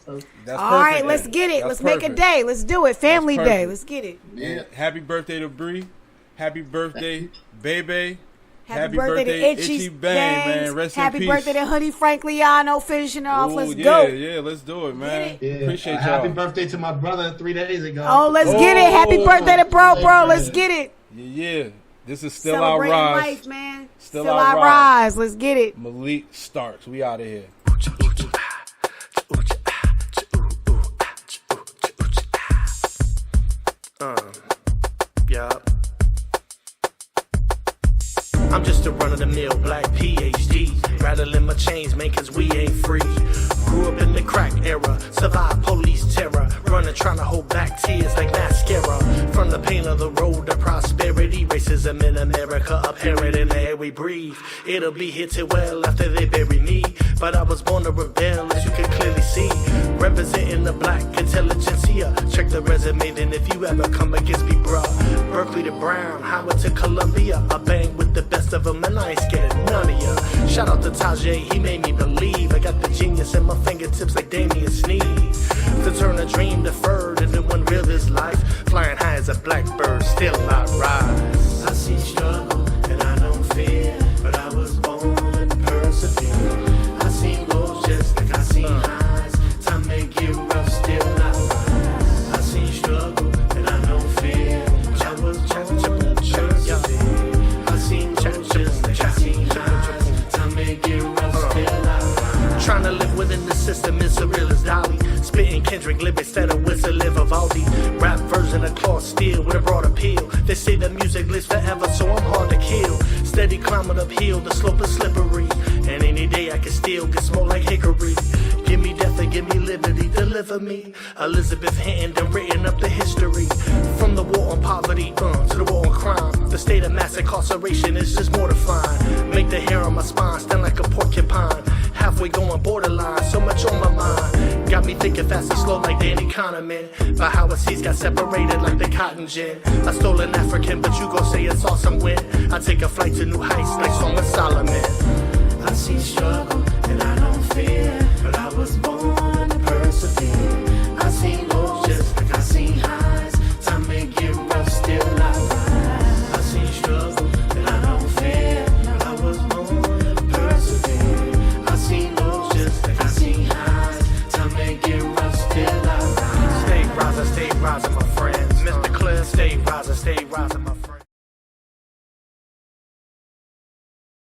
S13: That's
S4: all right,
S13: perfect.
S4: let's get it.
S13: That's
S4: Let's make a day. Let's do it. Family day. Let's get it.
S13: Yeah. Happy birthday to Bree. Happy birthday, Bebe.
S4: Happy birthday to Itchy
S13: Bang, man. Rest
S4: Happy
S13: in peace.
S4: birthday to Hoodie Frankliano, finishing off. Let's
S13: go.
S4: Yeah,
S13: let's do it, man.
S2: Yeah.
S13: Appreciate y'all.
S2: Happy birthday to my brother 3 days ago.
S4: Oh, let's get it. Happy birthday to bro. Let's get it.
S13: Yeah. This is Still Our Rise.
S4: Celebrating life, man.
S13: Still Our
S4: Rise. Let's get it.
S13: Malik Starx. We out of here.
S11: Yeah. I'm just a run-of-the-mill black PhD. Rattling my chains, man, cause we ain't free. Grew up in the crack era, survived police terror. Running, trying to hold back tears like mascara. From the pain of the road to prosperity. Racism in America apparent in the air we breathe. It'll be here till well after they bury me. But I was born to rebel, as you can clearly see. Representing the black intelligentsia. Check the resume, then if you ever come against me, bruh. Berkeley to Brown, Howard to Columbia. I bang with the best of them, and I ain't scared of none of ya. Shout out to Tajay, he made me believe. I got the genius in my fingertips like Damian Sneeze. To turn a dream deferred into one real is life. Flying high as a blackbird, still I rise. I see struggle, and I don't fear. But I was born to persevere. I see lows just like I see highs. Time may get rough, still I rise. I see struggle, and I don't fear. But I was born to persevere. I see lows just like I see highs. Time may get rough, still I rise. Trying to live within the system is surreal as Dolly. Spitting Kendrick lyrics instead of whistling Vivaldi. Rap version of Claw Steel with a broad appeal. music lives forever, so I'm hard to kill. Steady climbing uphill, the slope is slippery. And any day I can still get smoked like hickory. Give me death and give me liberty, deliver me. Elizabeth Hinton done written up the history. From the war on poverty, to the war on crime. The state of mass incarceration is just mortifying. Make the hair on my spine stand like a porcupine. Halfway going borderline, so much on my mind. Got me thinking fast and slow like Danny Kahneman. By how our seas got separated like the cotton gin. I stole an African, but you gon' say it's awesome when I take a flight to new heights like Song of Solomon.
S7: I see struggle and I don't fear, but I was born to persevere. I seen lows just like I seen highs. Time may get rough, still I rise. I see struggle and I don't fear, but I was born to persevere. I seen lows just like I seen highs. Time may get rough, still I rise.
S11: Stay rising, my friends. Mr. Clear, stay rising, my friends.